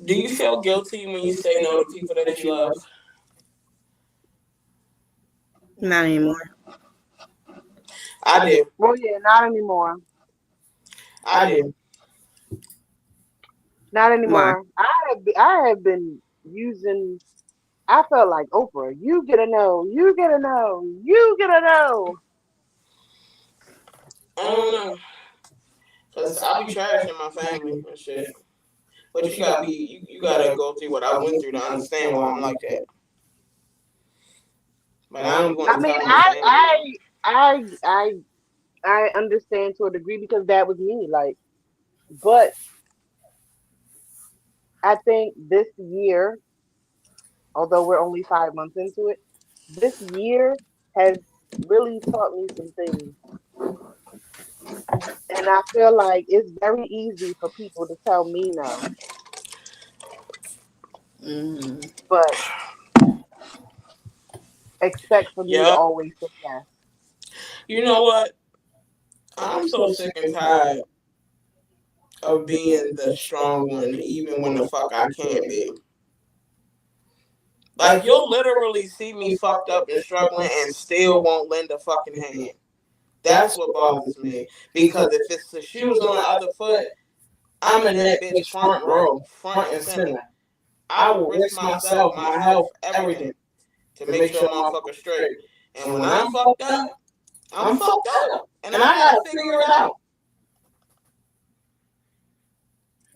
[SPEAKER 1] Do you feel guilty when you say no to people that you love?
[SPEAKER 3] Not anymore.
[SPEAKER 1] I do.
[SPEAKER 2] Well, yeah, not anymore.
[SPEAKER 1] I do.
[SPEAKER 2] Not
[SPEAKER 3] Why?
[SPEAKER 2] anymore. I have been using. I felt like Oprah. You get a no. You get a no. You get a no.
[SPEAKER 1] I don't know. Cause I be trashing my family and shit. But you gotta go through what I went through to understand why I'm like that. But I don't want
[SPEAKER 2] I
[SPEAKER 1] to
[SPEAKER 2] mean,
[SPEAKER 1] tell my family.
[SPEAKER 2] I understand to a degree because that was me. Like, but I think this year, although we're only 5 months into it, this year has really taught me some things. And I feel like it's very easy for people to tell me no,
[SPEAKER 3] Mm.
[SPEAKER 2] but expect for me to
[SPEAKER 1] Yup.
[SPEAKER 2] always say yes.
[SPEAKER 1] You know what? I'm so sick and tired of being the strong one, even when the fuck I can't be. Like you'll literally see me fucked up and struggling and still won't lend a fucking hand. That's what bothers me. Because if it's the shoes on the other foot, I'm in that bitch front row, front and center. I will risk myself, my health, everything to make sure I'm motherfucker straight. And when I'm fucked up, I'm fucked up. And I gotta figure it out.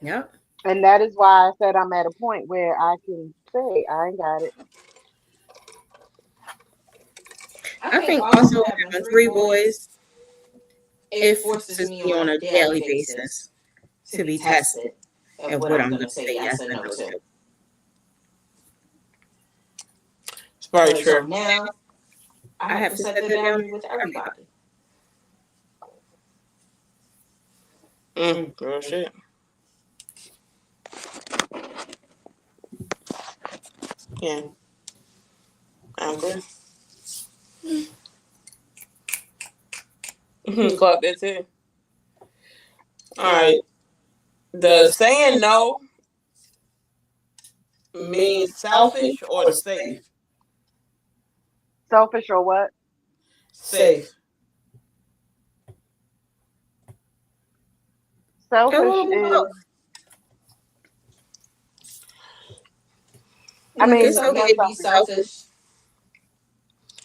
[SPEAKER 3] Yep.
[SPEAKER 2] And that is why I said I'm at a point where I can say I ain't got it.
[SPEAKER 3] I think also having 3 boys, it forces me on a daily basis to be tested of what I'm going to say yes and no to.
[SPEAKER 1] It's very true.
[SPEAKER 3] So now I have to set that boundary with everybody.
[SPEAKER 1] Real shit. Yeah, I agree. Clock that too. Alright. The saying no means selfish or safe?
[SPEAKER 2] Selfish or what?
[SPEAKER 1] Safe.
[SPEAKER 2] Selfish is. I mean,
[SPEAKER 3] it's okay to be selfish.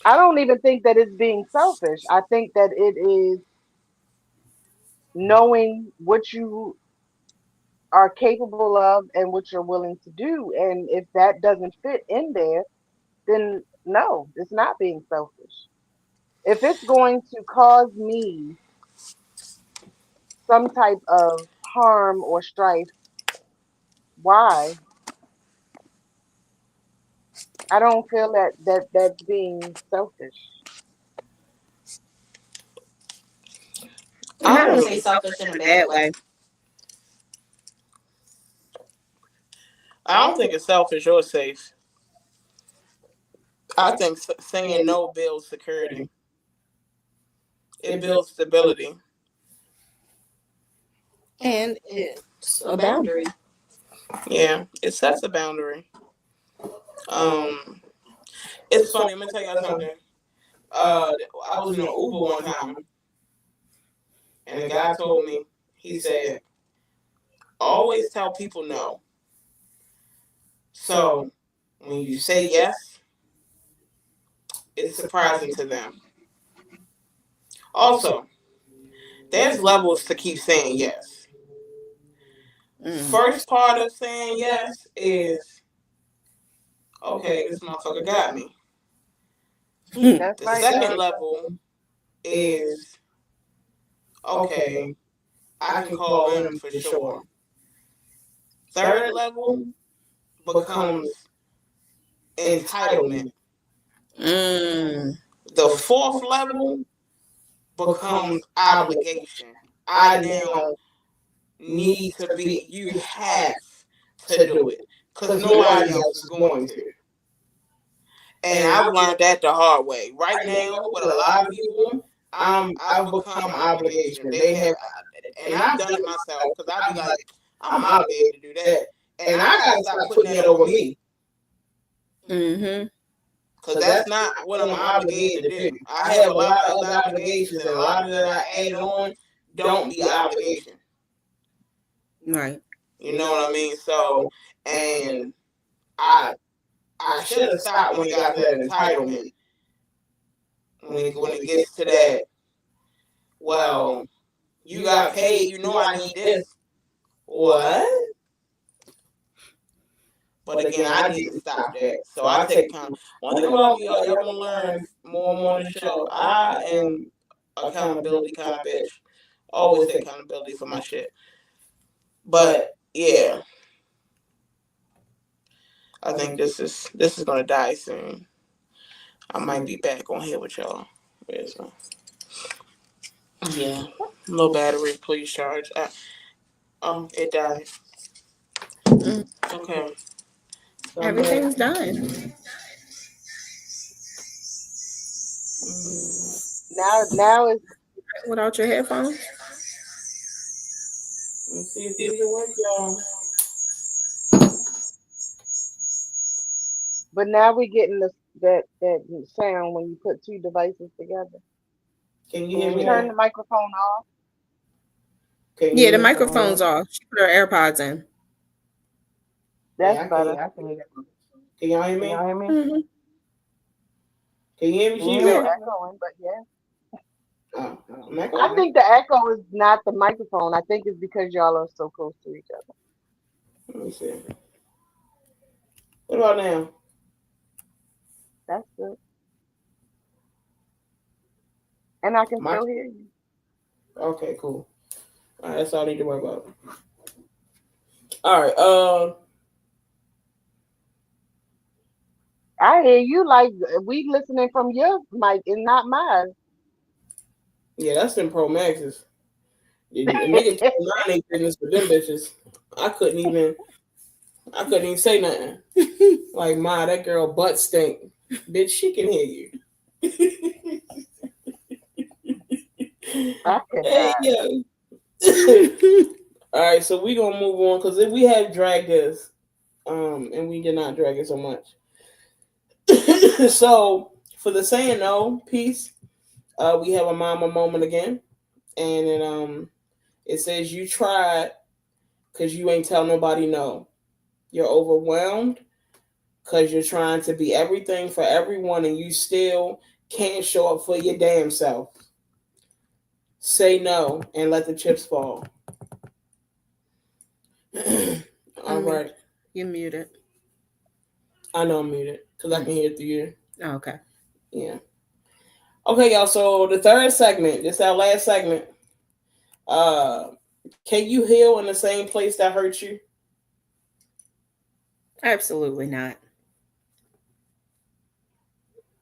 [SPEAKER 2] I don't even think that it's being selfish. I think that it is knowing what you are capable of and what you're willing to do. And if that doesn't fit in there, then no, it's not being selfish. If it's going to cause me some type of harm or strife, why? I don't feel that's being selfish.
[SPEAKER 3] I'm not going to say selfish in a bad way.
[SPEAKER 1] I don't think it's selfish or safe. I think saying no builds security. It builds stability.
[SPEAKER 3] And it's a boundary.
[SPEAKER 1] Yeah, it sets a boundary. It's funny. I'm gonna tell y'all something. I was in an Uber one time, and the guy told me, he said, always tell people no. So when you say yes, it's surprising to them. Also, there's levels to keep saying yes. First part of saying yes is, okay, this motherfucker got me.
[SPEAKER 2] That's
[SPEAKER 1] The
[SPEAKER 2] right.
[SPEAKER 1] second level is, okay, I can call in for sure. Third level becomes entitlement. The fourth level becomes obligation. I now need to be, you have to do it because nobody else is going to. And I've learned that the hard way. Right now, with a lot of people, I've become obligation. They have, and I've done it myself because I'd be like, I'm obligated to do that, and I gotta stop putting that over me. Because that's not what I'm obligated to do. I have a lot of other obligations, and a lot of that I added on don't be obligation.
[SPEAKER 3] Right.
[SPEAKER 1] You know what I mean? So, and I should have stopped when it got to that entitlement. When it gets to that, well, you got paid, you know I need this. What? But again, I need to stop that. So I take account. One thing about y'all gonna learn more and more on the show. I am accountability kind of bitch. Always take accountability for my shit. But yeah, I think this is gonna die soon. I might be back on here with y'all. Yeah, low battery, please charge. Oh, it died. Okay. So
[SPEAKER 3] Everything's done.
[SPEAKER 2] Now it's
[SPEAKER 3] Without your headphones?
[SPEAKER 1] Let's see if these will work, y'all.
[SPEAKER 2] but now we're getting that sound when you put two devices together.
[SPEAKER 1] Can you hear me?
[SPEAKER 2] Turn the microphone off.
[SPEAKER 3] Yeah, the microphone's off. She put her AirPods in.
[SPEAKER 2] That's better.
[SPEAKER 1] Can y'all hear me?
[SPEAKER 3] Mm-hmm.
[SPEAKER 1] Can you hear me?
[SPEAKER 2] Still echoing, but yeah.
[SPEAKER 1] Oh,
[SPEAKER 2] I think the echo is not the microphone. I think it's because y'all are so close to each other.
[SPEAKER 1] Let me see. What about now?
[SPEAKER 2] That's good. And I can still hear you.
[SPEAKER 1] Okay, cool. All right, that's all I need to worry about. All right.
[SPEAKER 2] I hear you like we listening from your mic and not mine.
[SPEAKER 1] Yeah, that's them Pro Maxes. Nigga, mine ain't business for them bitches. I couldn't even say nothing. Like, that girl butt stink. Bitch, she can hear you. Hey, yeah. All right, so we gonna move on because if we have dragged this, and we did not drag it so much. So for the saying no piece, we have a mama moment again, and it says you tried because you ain't tell nobody no. You're overwhelmed because you're trying to be everything for everyone and you still can't show up for your damn self. Say no and let the chips fall. All right.
[SPEAKER 3] You're muted.
[SPEAKER 1] I know I'm muted because I can hear it through you.
[SPEAKER 3] Oh, okay.
[SPEAKER 1] Yeah. Okay, y'all. So the third segment, this is our last segment. Can you heal in the same place that hurt you?
[SPEAKER 3] Absolutely not.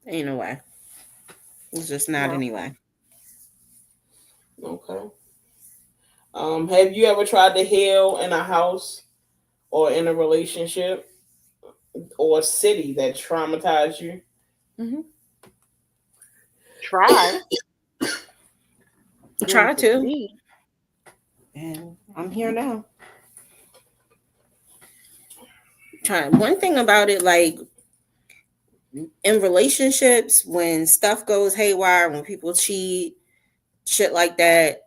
[SPEAKER 3] Ain't no way. It's just not anyway.
[SPEAKER 1] Okay. Have you ever tried to heal in a house or in a relationship or a city that traumatized you?
[SPEAKER 3] Mm-hmm.
[SPEAKER 2] Try.
[SPEAKER 3] Try to. And I'm here now. Try. One thing about it, like in relationships, when stuff goes haywire, when people cheat, shit like that,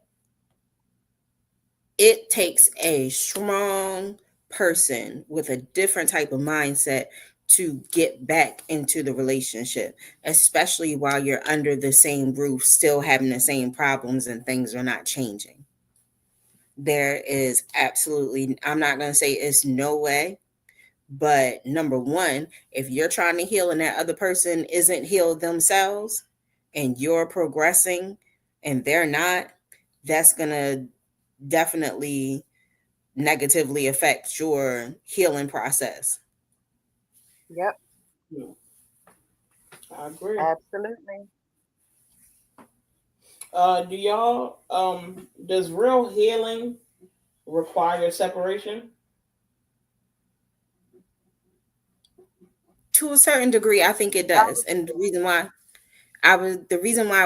[SPEAKER 3] it takes a strong person with a different type of mindset to get back into the relationship, especially while you're under the same roof, still having the same problems and things are not changing. there is absolutely, I'm not going to say it's no way, but number one, if you're trying to heal and that other person isn't healed themselves and you're progressing and they're not, that's going to definitely negatively affect your healing process.
[SPEAKER 2] Yep,
[SPEAKER 1] I agree.
[SPEAKER 2] absolutely.
[SPEAKER 1] Do y'all does real healing require separation?
[SPEAKER 3] To a certain degree, I think it does. And the reason why I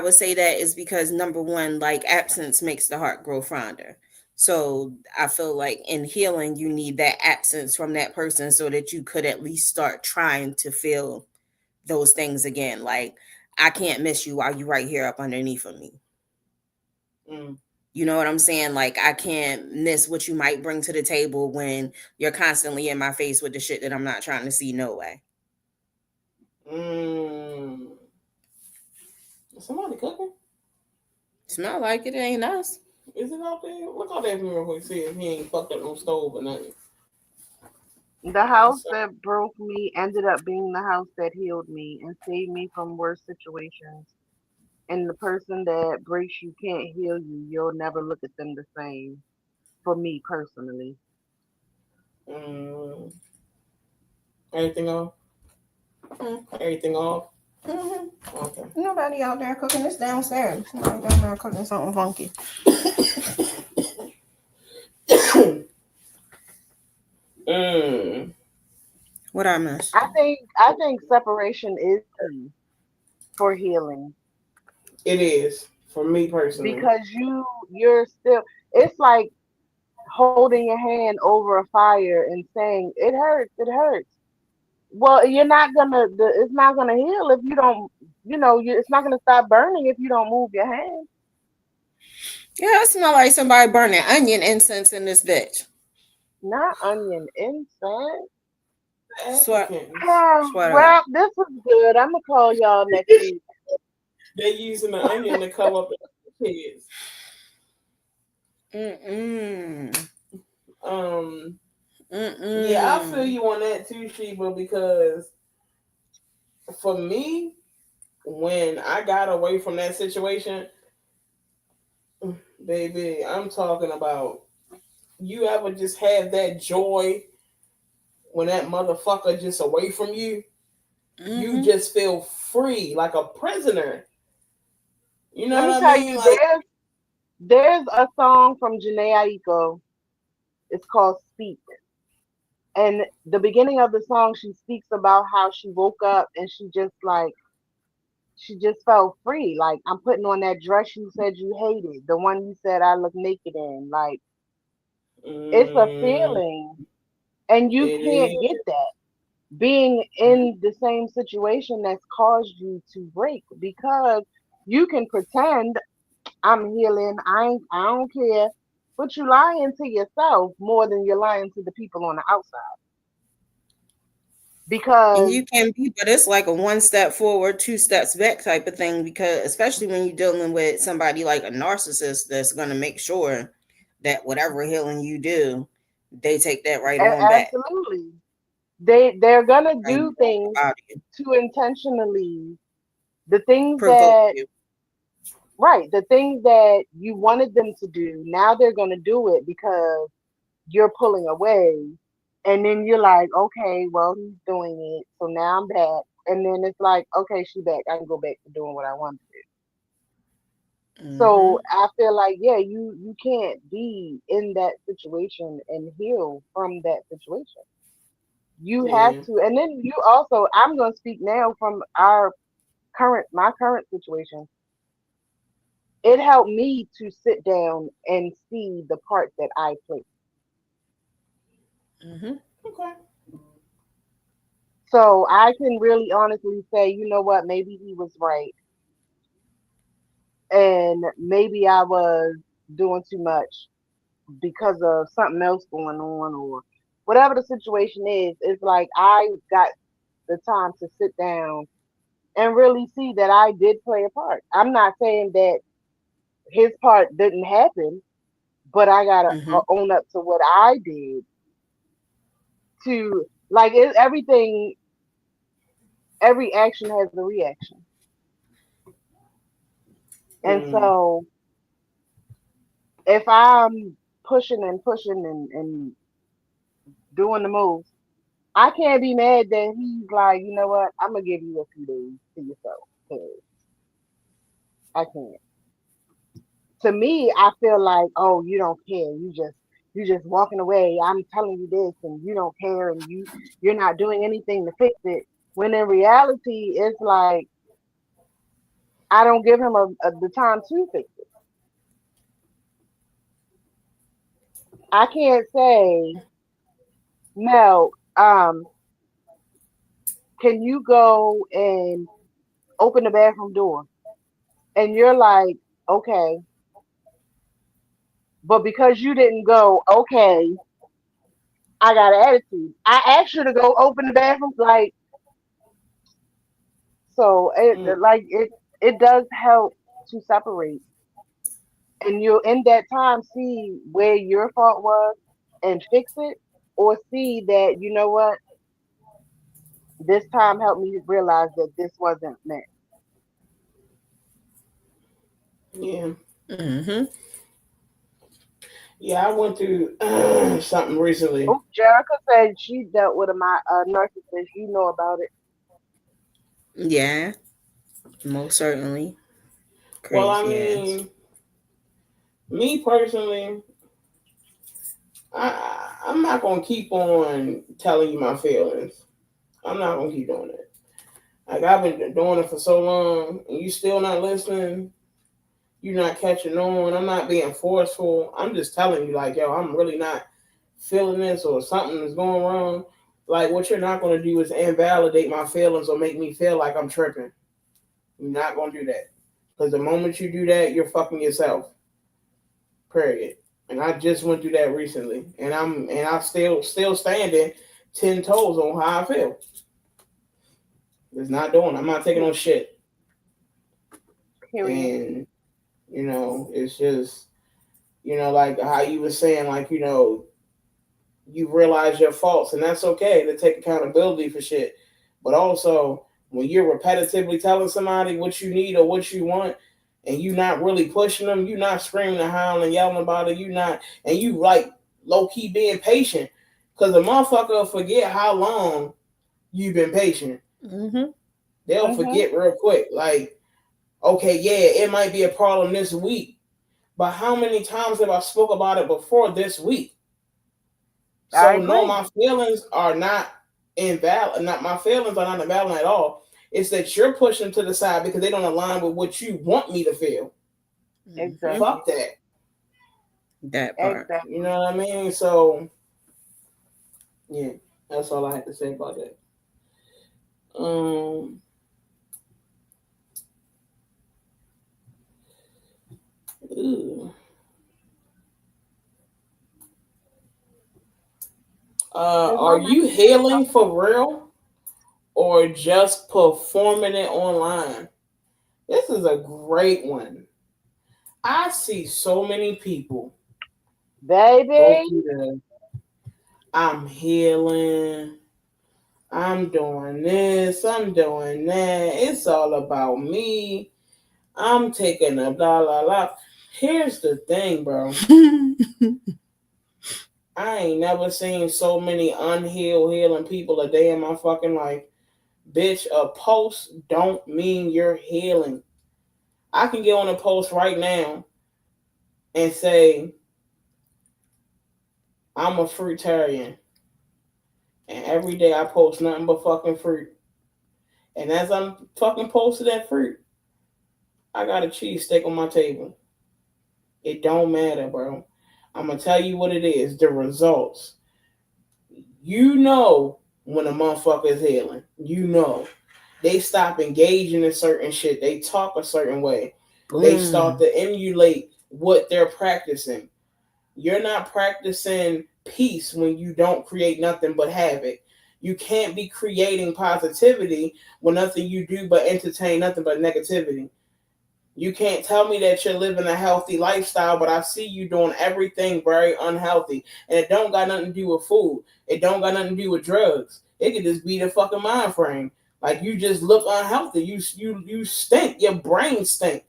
[SPEAKER 3] would say that is because number one, like absence makes the heart grow fonder. So I feel like in healing, you need that absence from that person so that you could at least start trying to feel those things again. Like, I can't miss you while you right here up underneath of me.
[SPEAKER 1] Mm.
[SPEAKER 3] You know what I'm saying? Like, I can't miss what you might bring to the table when you're constantly in my face with the shit that I'm not trying to see no way.
[SPEAKER 1] Is somebody cooking?
[SPEAKER 3] Smell like it ain't us.
[SPEAKER 1] Is it out there? Look out there for me real quick. See if he ain't fucked up no stove or nothing.
[SPEAKER 2] The house that broke me ended up being the house that healed me and saved me from worse situations. And the person that breaks you can't heal you. You'll never look at them the same. For me personally.
[SPEAKER 1] Mm. Anything off?
[SPEAKER 3] Mm.
[SPEAKER 1] Everything off?
[SPEAKER 3] Mm-hmm.
[SPEAKER 1] Okay.
[SPEAKER 3] Nobody out there cooking this downstairs. Somebody down there cooking something funky. What I miss?
[SPEAKER 2] I think separation is key for healing
[SPEAKER 1] It is for me personally.
[SPEAKER 2] because you're still, it's like holding your hand over a fire and saying it hurts. Well, you're not gonna it's not gonna heal if you don't, it's not gonna stop burning if you don't move your hand.
[SPEAKER 3] Yeah, it smell like somebody burning onion incense in this bitch.
[SPEAKER 2] Not onion incense.
[SPEAKER 3] Sweat.
[SPEAKER 1] Africans,
[SPEAKER 3] Sweat up.
[SPEAKER 2] Well, this was good. I'm gonna call y'all next week.
[SPEAKER 1] they're using the onion to cover up the kids.
[SPEAKER 3] Mm-mm.
[SPEAKER 1] Yeah, I feel you on that too, Sheba, because for me, when I got away from that situation, baby, I'm talking about, you ever just have that joy when that motherfucker just away from you? You just feel free, like a prisoner. You know
[SPEAKER 2] Let me
[SPEAKER 1] what I
[SPEAKER 2] tell
[SPEAKER 1] mean?
[SPEAKER 2] you,
[SPEAKER 1] Like,
[SPEAKER 2] there's a song from Janae Aiko. It's called Speak. And the beginning of the song, she speaks about how she woke up and she just felt free. Like, I'm putting on that dress you said you hated, the one you said I look naked in. Like, it's a feeling, and you
[SPEAKER 1] it
[SPEAKER 2] can't
[SPEAKER 1] is.
[SPEAKER 2] get that being in the same situation that's caused you to break, because you can pretend I'm healing, I don't care, but you lying to yourself more than you're lying to the people on the outside.
[SPEAKER 3] And
[SPEAKER 2] Because
[SPEAKER 3] you can be, but it's like a one step forward, two steps back type of thing. Because especially when you're dealing with somebody like a narcissist that's going to make sure that whatever healing you do, they take that right on back.
[SPEAKER 2] absolutely, they're gonna
[SPEAKER 3] Like,
[SPEAKER 2] do things
[SPEAKER 3] about you,
[SPEAKER 2] to intentionally, the things
[SPEAKER 3] provoke
[SPEAKER 2] that,
[SPEAKER 3] you.
[SPEAKER 2] right, the things that you wanted them to do, now they're gonna do it because you're pulling away. And then you're like, okay, well, he's doing it, so now I'm back. And then it's like, okay, she back, I can go back to doing what I want to do. So I feel like, yeah, you can't be in that situation and heal from that situation. You have
[SPEAKER 1] Yeah.
[SPEAKER 2] to. And then you also, I'm going to speak now from my current situation. It helped me to sit down and see the part that I played.
[SPEAKER 1] Okay.
[SPEAKER 2] So I can really honestly say, you know what, maybe he was right. And maybe I was doing too much because of something else going on, or whatever the situation is. It's like I got the time to sit down and really see that I did play a part. I'm not saying that his part didn't happen, but I gotta
[SPEAKER 3] Mhm.
[SPEAKER 2] own up to what I did to like it, everything. Every action has a reaction, and
[SPEAKER 1] Mm.
[SPEAKER 2] so if I'm pushing and pushing and doing the moves, I can't be mad that he's like, you know what, I'm gonna give you a few days to yourself. 'Cause I can't. To me, I feel like, oh, you don't care. You just walking away. I'm telling you this, and you don't care, and you're not doing anything to fix it. When in reality, it's like I don't give him the time to fix it. I can't say no. Can you go and open the bathroom door? And you're like, okay, but because you didn't go, okay, I got an attitude. I asked you to go open the bathroom, like so.
[SPEAKER 1] Mm.
[SPEAKER 2] It does help to separate, and you'll in that time see where your fault was and fix it, or see that you know what, this time helped me realize that this wasn't meant.
[SPEAKER 1] Yeah.
[SPEAKER 3] Mhm.
[SPEAKER 1] Yeah, I went through something recently.
[SPEAKER 2] Oh, Jerica said she dealt with a narcissist. You know about it.
[SPEAKER 3] Yeah, most certainly.
[SPEAKER 1] Well, I
[SPEAKER 3] Crazy ass.
[SPEAKER 1] mean, me personally, I'm not gonna keep on telling you my feelings. I'm not gonna keep doing it. Like I've been doing it for so long, and you still not listening. You're not catching on. I'm not being forceful. I'm just telling you, like, yo, I'm really not feeling this, or something is going wrong. Like, what you're not gonna do is invalidate my feelings or make me feel like I'm tripping. You're not gonna do that. Because the moment you do that, you're fucking yourself. Period. And I just went through that recently, and I'm still standing 10 toes on how I feel. It's not doing. I'm not taking on shit,
[SPEAKER 2] Period.
[SPEAKER 1] and it's just like how you were saying, like you realize your faults, and that's okay to take accountability for shit. But also, when you're repetitively telling somebody what you need or what you want, and you not really pushing them, you not screaming and howling, yelling about it, and you like low key being patient, because the motherfucker will forget how long you've been patient.
[SPEAKER 3] Mhm.
[SPEAKER 1] They'll
[SPEAKER 2] Mhm.
[SPEAKER 1] forget real quick. Like, okay, yeah, it might be a problem this week, but how many times have I spoke about it before this week?
[SPEAKER 2] I
[SPEAKER 1] So no,
[SPEAKER 2] agree.
[SPEAKER 1] my feelings are not invalid. Not my feelings are not invalid at all. It's that you're pushing them to the side because they don't align with what you want me to feel.
[SPEAKER 3] Mhm.
[SPEAKER 2] Exactly.
[SPEAKER 1] Fuck that.
[SPEAKER 3] That part.
[SPEAKER 1] You
[SPEAKER 2] Exactly.
[SPEAKER 1] know what I mean? So yeah, that's all I had to say about that. Um, ooh.
[SPEAKER 2] Is my
[SPEAKER 1] Are you
[SPEAKER 2] microphone
[SPEAKER 1] healing
[SPEAKER 2] talking?
[SPEAKER 1] for real or just performing it online? This is a great one. I see so many people go
[SPEAKER 2] Baby,
[SPEAKER 1] through the I'm healing, I'm doing this, I'm doing that. It's all about me. I'm taking a blah blah blah. Here's the thing, bro. I ain't never seen so many unhealed healing people a day in my fucking life. Bitch, a post don't mean you're healing. I can get on a post right now and say I'm a fruitarian, and every day I post nothing but fucking fruit. And as I'm fucking posting that fruit, I got a cheesesteak on my table. It don't matter, bro. I'm gonna tell you what it is. The results. You know when a motherfucker is healing. You know. They stop engaging in certain shit. They talk a certain way. They start
[SPEAKER 3] Boom.
[SPEAKER 1] to emulate what they're practicing. You're not practicing peace when you don't create nothing but havoc. You can't be creating positivity when nothing you do but entertain nothing but negativity. You can't tell me that you're living a healthy lifestyle, but I see you doing everything very unhealthy. And it don't got nothing to do with food. It don't got nothing to do with drugs. It could just be the fucking mind frame. Like you just look unhealthy. You stink. Your brain stink.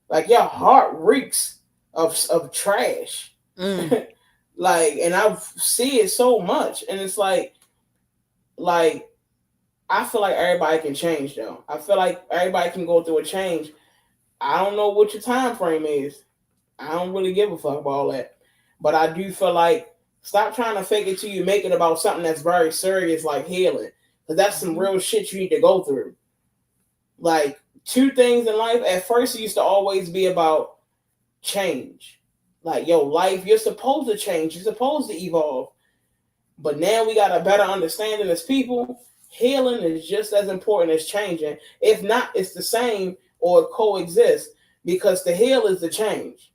[SPEAKER 1] Like your heart reeks of trash. Like, and I see it so much, and it's like I feel like everybody can change though. I feel like everybody can go through a change. I don't know what your time frame is. I don't really give a fuck about all that. But I do feel like stop trying to fake it till you make it about something that's very serious like healing. Because that's some real shit you need to go through. Like, two things in life, at first it used to always be about change. Like, yo, life, you're supposed to change. You're supposed to evolve. But now we got a better understanding as people. Healing is just as important as changing. If not, it's the same or coexist. Because the heal is the change.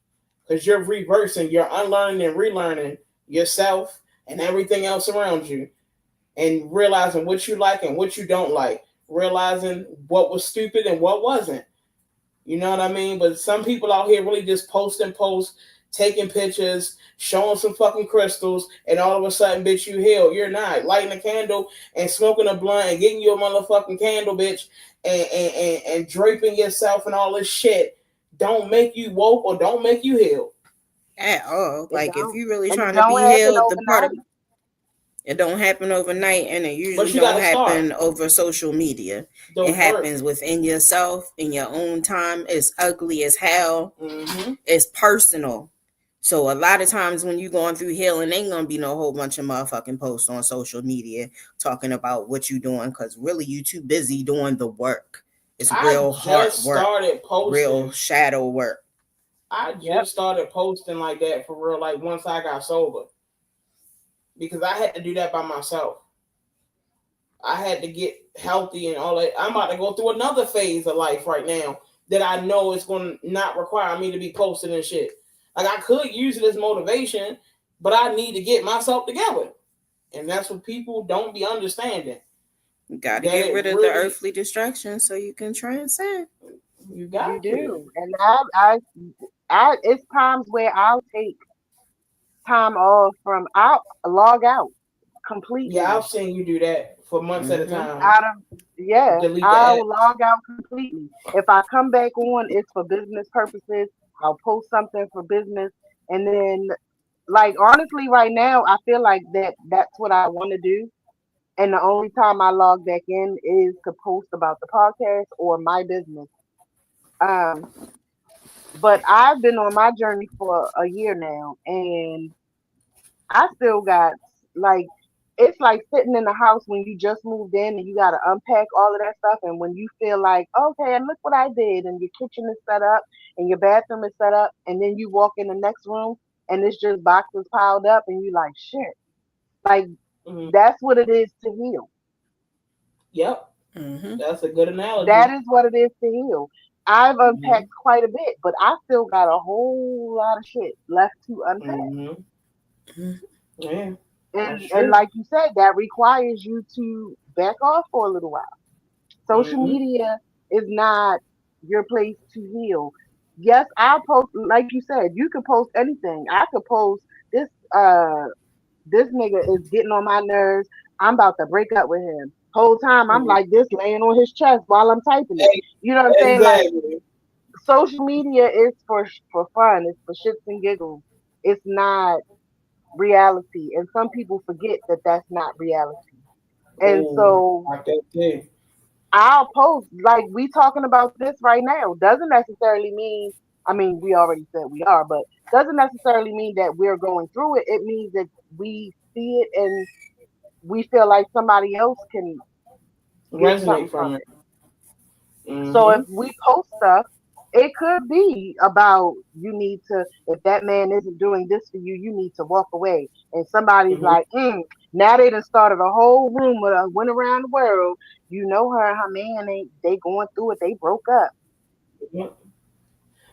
[SPEAKER 1] Because you're reversing, you're unlearning and relearning yourself and everything else around you. And realizing what you like and what you don't like. Realizing what was stupid and what wasn't. You know what I mean? But some people out here really just post, taking pictures, showing some fucking crystals, and all of a sudden, bitch, you healed. You're not. Lighting a candle and smoking a blunt and getting you a motherfucking candle, bitch, and draping yourself and all this shit don't make you woke or don't make you healed.
[SPEAKER 3] At all. Like, if you really trying
[SPEAKER 2] to
[SPEAKER 3] be healed, the part of it don't happen overnight, and it usually don't happen over social media. It happens within yourself, in your own time. It's ugly as hell. It's personal. So a lot of times when you're going through healing, ain't gonna be no whole bunch of motherfucking posts on social media talking about what you doing, because really you too busy doing the work. It's real hard work, real shadow work.
[SPEAKER 1] I just started posting like that for real, like once I got sober. Because I had to do that by myself. I had to get healthy and all that. I'm about to go through another phase of life right now that I know is going to not require me to be posting and shit. Like, I could use it as motivation, but I need to get myself together. And that's what people don't be understanding.
[SPEAKER 3] You got to get rid of the earthly distractions so you can transcend.
[SPEAKER 2] You do. And I it's times where I'll take time off I'll log out completely.
[SPEAKER 1] Yeah, I've seen you do that for months at a time.
[SPEAKER 2] I'll log out completely. If I come back on, it's for business purposes. I'll post something for business, and then, like, honestly, right now, I feel like that's what I want to do. And the only time I log back in is to post about the podcast or my business. But I've been on my journey for a year now, and I still got, like, it's like sitting in the house when you just moved in and you got to unpack all of that stuff. And when you feel like, okay, and look what I did, and your kitchen is set up and your bathroom is set up, and then you walk in the next room and it's just boxes piled up, and you like, shit. Like, that's what it is to heal.
[SPEAKER 1] Yep. That's a good analogy.
[SPEAKER 2] That is what it is to heal. I've unpacked quite a bit, but I still got a whole lot of shit left to unpack.
[SPEAKER 1] Yeah.
[SPEAKER 2] And like you said, that requires you to back off for a little while. Social media is not your place to heal. Yes, I'll post, like you said, you can post anything. I could post this nigga is getting on my nerves. I'm about to break up with him. Whole time I'm like this, laying on his chest while I'm typing it. You know what I'm saying?
[SPEAKER 1] Exactly.
[SPEAKER 2] Like, social media is for fun. It's for shits and giggles. It's not reality, and some people forget that that's not reality. And so I'll post, like, we talking about this right now doesn't necessarily mean, I mean, we already said we are, but doesn't necessarily mean that we're going through it. It means that we see it and we feel like somebody else can
[SPEAKER 1] resonate from it.
[SPEAKER 2] So if we post stuff, it could be about, you need to, if that man isn't doing this for you, you need to walk away. And somebody's like, now they done started a whole rumor, went around the world. You know her man, they going through it. They broke up.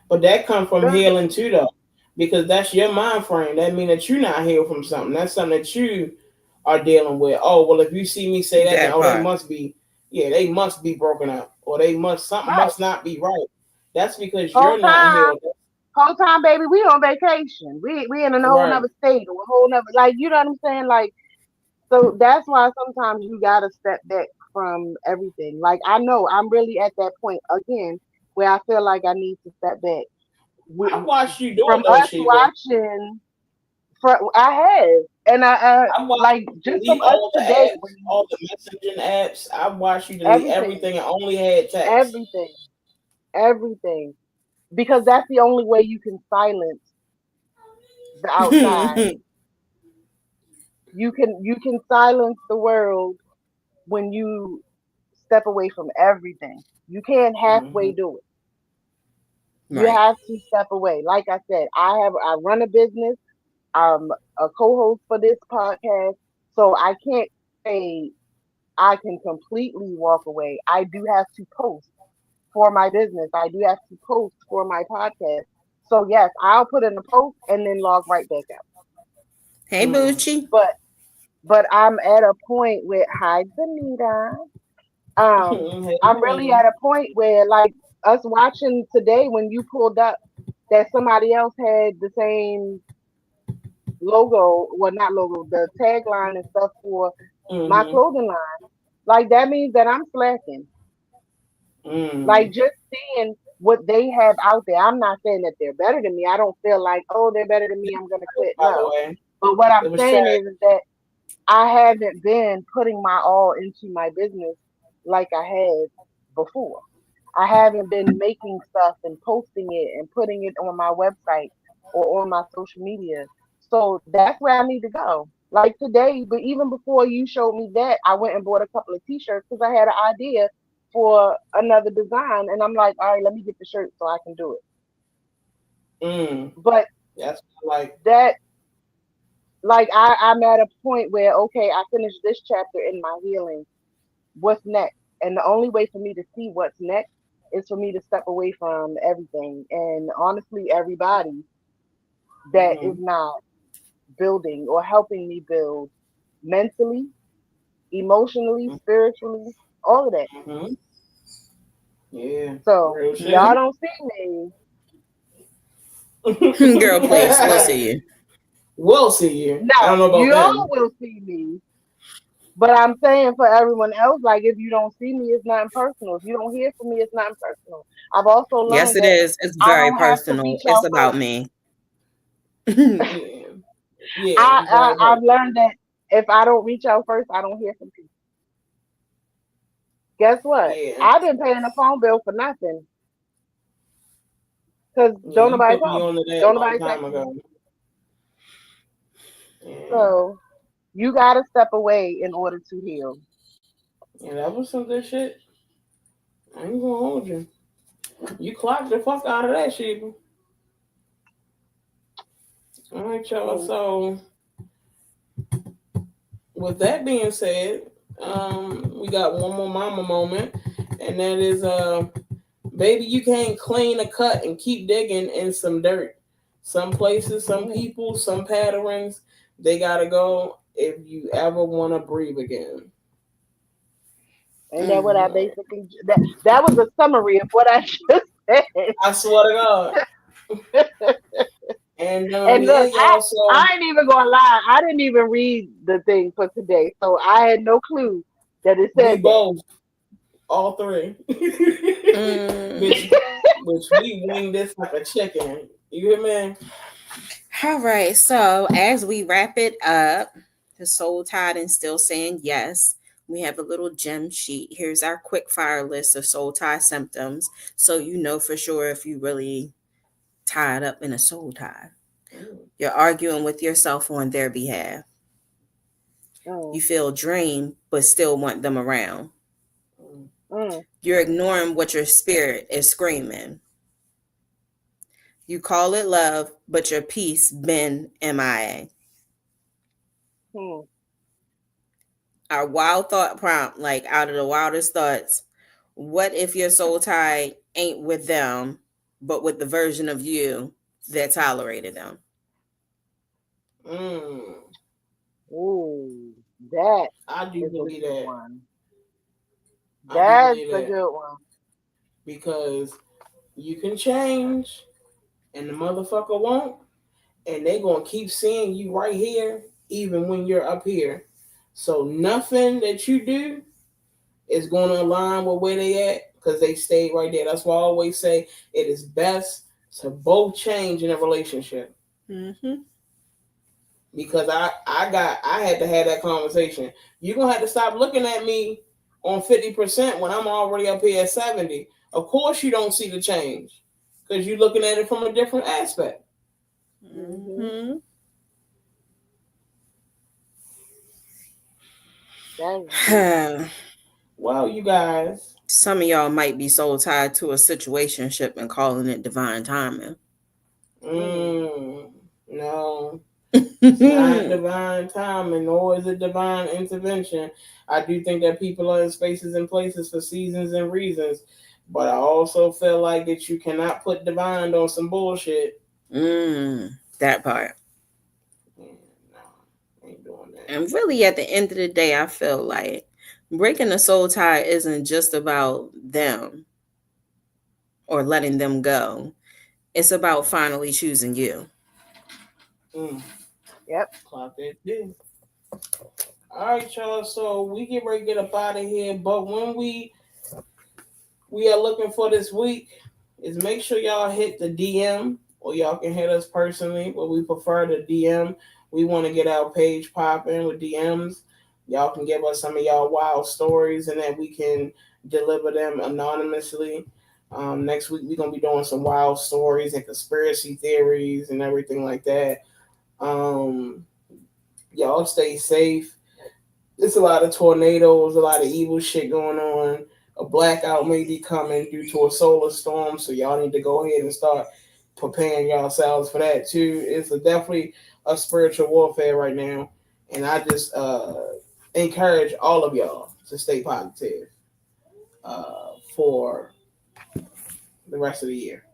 [SPEAKER 1] But that comes from healing too, though, because that's your mind frame. That means that you're not healed from something. That's something that you are dealing with. Oh, well, if you see me say that, then, they must be broken up, or something must not be right. That's because
[SPEAKER 2] Whole
[SPEAKER 1] you're not
[SPEAKER 2] time,
[SPEAKER 1] healed.
[SPEAKER 2] whole time, baby, we on vacation. We in a whole
[SPEAKER 1] Right.
[SPEAKER 2] nother state or a whole nother, like, you know what I'm saying? Like, so that's why sometimes you gotta step back from everything. Like, I know I'm really at that point again where I feel like I need to step back. We,
[SPEAKER 1] I watched you do it
[SPEAKER 2] from
[SPEAKER 1] though,
[SPEAKER 2] us
[SPEAKER 1] Sheba.
[SPEAKER 2] watching, I have, and
[SPEAKER 1] I watched
[SPEAKER 2] like
[SPEAKER 1] you
[SPEAKER 2] just from
[SPEAKER 1] delete
[SPEAKER 2] us
[SPEAKER 1] all the
[SPEAKER 2] today,
[SPEAKER 1] apps, all the messaging apps. I watched you delete
[SPEAKER 2] everything,
[SPEAKER 1] everything and only had text.
[SPEAKER 2] everything, everything, because that's the only way you can silence the outside. You can silence the world when you step away from everything. You can't halfway
[SPEAKER 1] Hmm.
[SPEAKER 2] do it. You
[SPEAKER 3] Right.
[SPEAKER 2] have to step away. Like I said, I run a business. I'm a co-host for this podcast, so I can't say I can completely walk away. I do have to post for my business. I do have to post for my podcast. So yes, I'll put in a post and then log right back out.
[SPEAKER 3] Hey,
[SPEAKER 1] Mm.
[SPEAKER 3] Boochie.
[SPEAKER 2] But I'm at a point where, hi Benita.
[SPEAKER 1] Hey,
[SPEAKER 2] I'm really
[SPEAKER 1] Queen.
[SPEAKER 2] at a point where, like, us watching today when you pulled up that somebody else had the same logo, well, not logo, the tagline and stuff for my
[SPEAKER 1] Mm-hmm.
[SPEAKER 2] clothing line. Like, that means that I'm slacking. Like,
[SPEAKER 1] Mm.
[SPEAKER 2] just seeing what they have out there. I'm not saying that they're better than me. I don't feel like, oh, they're better than me, I'm gonna quit.
[SPEAKER 1] By the
[SPEAKER 2] No.
[SPEAKER 1] way,
[SPEAKER 2] But what I'm
[SPEAKER 1] it was
[SPEAKER 2] saying
[SPEAKER 1] trash.
[SPEAKER 2] is that I haven't been putting my all into my business like I had before. I haven't been making stuff and posting it and putting it on my website or on my social media. So that's where I need to go. Like today, but even before you showed me that, I went and bought a couple of t-shirts because I had an idea for another design. And I'm like, all right, let me get the shirt so I can do it.
[SPEAKER 1] Mm.
[SPEAKER 2] But
[SPEAKER 1] That's like.
[SPEAKER 2] that, like, I'm at a point where, okay, I finished this chapter in my healing. What's next? And the only way for me to see what's next is for me to step away from everything. And honestly, everybody that is
[SPEAKER 1] Mm-hmm.
[SPEAKER 2] not building or helping me build mentally, emotionally, spiritually, all of that.
[SPEAKER 1] Mm-hmm. Yeah.
[SPEAKER 2] So
[SPEAKER 1] Real
[SPEAKER 2] y'all
[SPEAKER 1] shit.
[SPEAKER 2] don't see me.
[SPEAKER 3] Girl, please. We'll see you.
[SPEAKER 1] We'll see you. I don't
[SPEAKER 2] No,
[SPEAKER 1] know about
[SPEAKER 2] you all
[SPEAKER 1] them.
[SPEAKER 2] will see me. But I'm saying for everyone else, like, if you don't see me, it's not personal. If you don't hear from me, it's not personal. I've also
[SPEAKER 3] Yes,
[SPEAKER 2] learned
[SPEAKER 3] it
[SPEAKER 2] that
[SPEAKER 3] is. It's
[SPEAKER 2] I
[SPEAKER 3] very
[SPEAKER 2] don't have to
[SPEAKER 3] personal.
[SPEAKER 2] reach
[SPEAKER 3] It's
[SPEAKER 2] out
[SPEAKER 3] about
[SPEAKER 2] first.
[SPEAKER 3] me.
[SPEAKER 1] Yeah. Yeah. Very
[SPEAKER 2] I've
[SPEAKER 1] hurt.
[SPEAKER 2] learned that if I don't reach out first, I don't hear from people. Guess what?
[SPEAKER 1] Yeah.
[SPEAKER 2] I've been paying a phone bill for nothing because
[SPEAKER 1] Yeah.
[SPEAKER 2] don't
[SPEAKER 1] You
[SPEAKER 2] nobody
[SPEAKER 1] put me
[SPEAKER 2] call me,
[SPEAKER 1] on to that a
[SPEAKER 2] don't
[SPEAKER 1] long
[SPEAKER 2] nobody
[SPEAKER 1] time
[SPEAKER 2] text me.
[SPEAKER 1] ago. Yeah.
[SPEAKER 2] So you gotta step away in order to heal.
[SPEAKER 1] Yeah. That was some good shit. I ain't gonna hold you. You clocked the fuck out of that shit. All right, y'all.
[SPEAKER 2] Mm.
[SPEAKER 1] So, with that being said, we got one more mama moment, and that is baby, you can't clean a cut and keep digging in some dirt. Some places, some
[SPEAKER 2] Mm.
[SPEAKER 1] people, some patterns, they gotta go if you ever want to breathe again.
[SPEAKER 2] Ain't that what I
[SPEAKER 3] Mm.
[SPEAKER 2] basically that was a summary of what I just said.
[SPEAKER 1] I swear to God. And
[SPEAKER 2] And
[SPEAKER 1] yeah,
[SPEAKER 2] look,
[SPEAKER 1] y'all. So
[SPEAKER 2] I ain't even gonna lie. I didn't even read the thing for today, so I had no clue that it
[SPEAKER 1] we
[SPEAKER 2] said that.
[SPEAKER 1] both, all three,
[SPEAKER 3] Mm.
[SPEAKER 1] which we wing this like a chicken. You hear me?
[SPEAKER 3] All right. So as we wrap it up, the soul tied and still saying yes. We have a little gem sheet. Here's our quick fire list of soul tie symptoms. So you know for sure if you really tied up in a soul tie. You're arguing with yourself on their behalf.
[SPEAKER 2] Mm,
[SPEAKER 3] You feel drained, but still want them around.
[SPEAKER 2] mm,
[SPEAKER 3] You're ignoring what your spirit is screaming. You call it love, but your peace been MIA.
[SPEAKER 2] mm.
[SPEAKER 3] Our wild thought prompt, like out of the wildest thoughts, what if your soul tie ain't with them, but with the version of you that tolerated them?
[SPEAKER 1] Mm,
[SPEAKER 2] Ooh, that
[SPEAKER 1] I do
[SPEAKER 2] is a
[SPEAKER 1] believe
[SPEAKER 2] good
[SPEAKER 1] that.
[SPEAKER 2] one.
[SPEAKER 1] I do
[SPEAKER 2] That's
[SPEAKER 1] believe
[SPEAKER 2] a
[SPEAKER 1] that
[SPEAKER 2] good one.
[SPEAKER 1] because you can change, and the motherfucker won't, and they gonna keep seeing you right here, even when you're up here. So nothing that you do is going to align with where they at because they stay right there. That's why I always say it is best to both change in a relationship.
[SPEAKER 3] Mm-hmm.
[SPEAKER 1] Because I had to have that conversation. You're gonna have to stop looking at me on 50% when I'm already up here at 70. Of course you don't see the change because you're looking at it from a different aspect.
[SPEAKER 3] Mm-hmm.
[SPEAKER 1] Well, you guys.
[SPEAKER 3] Some of y'all might be so tied to a situationship and calling it divine timing.
[SPEAKER 1] No. It's not divine timing, nor is it divine intervention. I do think that people are in spaces and places for seasons and reasons, but I also feel like that you cannot put divine on some bullshit.
[SPEAKER 3] That part.
[SPEAKER 1] No, ain't doing that.
[SPEAKER 3] And really, at the end of the day, I feel like breaking a soul tie isn't just about them or letting them go. It's about finally choosing you.
[SPEAKER 2] Yep.
[SPEAKER 1] Clock that too. All right, y'all. So we get ready to get up out of here. But when we are looking for this week, is make sure y'all hit the DM, or y'all can hit us personally, but we prefer the DM. We want to get our page popping with DMs. Y'all can give us some of y'all wild stories, and then we can deliver them anonymously. Next week, we're going to be doing some wild stories and conspiracy theories and everything like that. Y'all stay safe. There's a lot of tornadoes, a lot of evil shit going on. A blackout may be coming due to a solar storm, so y'all need to go ahead and start preparing yourselves for that too. It's definitely a spiritual warfare right now, and I just encourage all of y'all to stay positive for the rest of the year.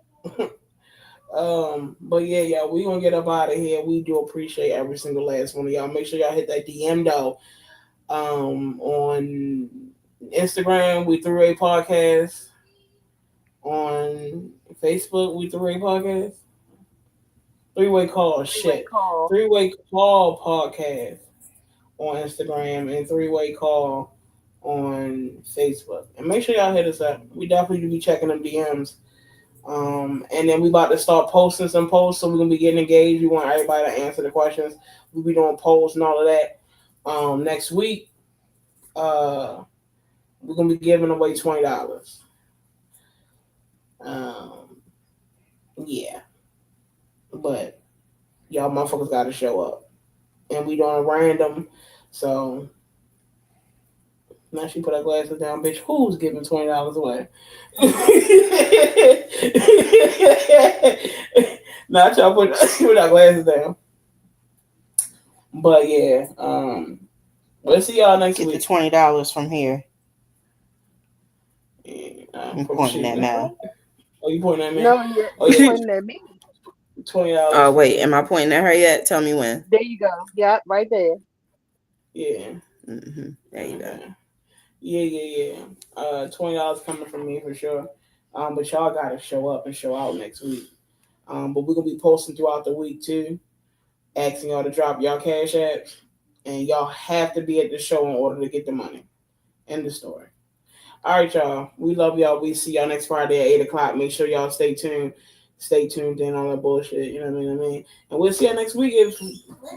[SPEAKER 1] But yeah, y'all, we gonna get up out of here. We do appreciate every single last one of y'all. Make sure y'all hit that DM though. On Instagram, we Through A Podcast. On Facebook, we Through A Podcast. Three-Way Call, Three-Way Call Podcast on Instagram and Three-Way Call on Facebook. And make sure y'all hit us up. We definitely be checking them DMs. And then we about to start posting some posts, so we're gonna be getting engaged. We want everybody to answer the questions. We'll be doing polls and all of that. Next week, we're gonna be giving away $20. Yeah, but y'all motherfuckers gotta show up, and we doing random. So now she put her glasses down, bitch. Who's giving $20 away? Now y'all put our glasses down. But yeah, we'll see y'all next week.
[SPEAKER 5] Get the $20 from here.
[SPEAKER 1] Yeah,
[SPEAKER 5] I'm pointing at Mal.
[SPEAKER 1] Oh, you pointing at me?
[SPEAKER 2] No, you're pointing at me.
[SPEAKER 1] $20.
[SPEAKER 3] Oh wait, am I pointing at her yet? Tell me when.
[SPEAKER 2] There you go. Yep, right there.
[SPEAKER 1] Yeah.
[SPEAKER 3] Mm-hmm. There you go.
[SPEAKER 1] Yeah. $20 coming from me for sure. But y'all gotta show up and show out next week. But we're gonna be posting throughout the week too, asking y'all to drop y'all cash apps, and y'all have to be at the show in order to get the money. End the story. All right, y'all. We love y'all. We see y'all next Friday at 8:00. Make sure y'all stay tuned. Stay tuned in all that bullshit. You know what I mean? And we'll see y'all next week if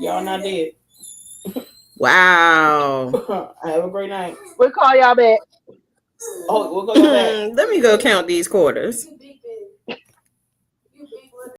[SPEAKER 1] y'all not dead.
[SPEAKER 3] Wow.
[SPEAKER 1] Have a great night.
[SPEAKER 2] We'll call y'all back.
[SPEAKER 1] Oh, we'll call y'all back.
[SPEAKER 3] Let me go count these quarters.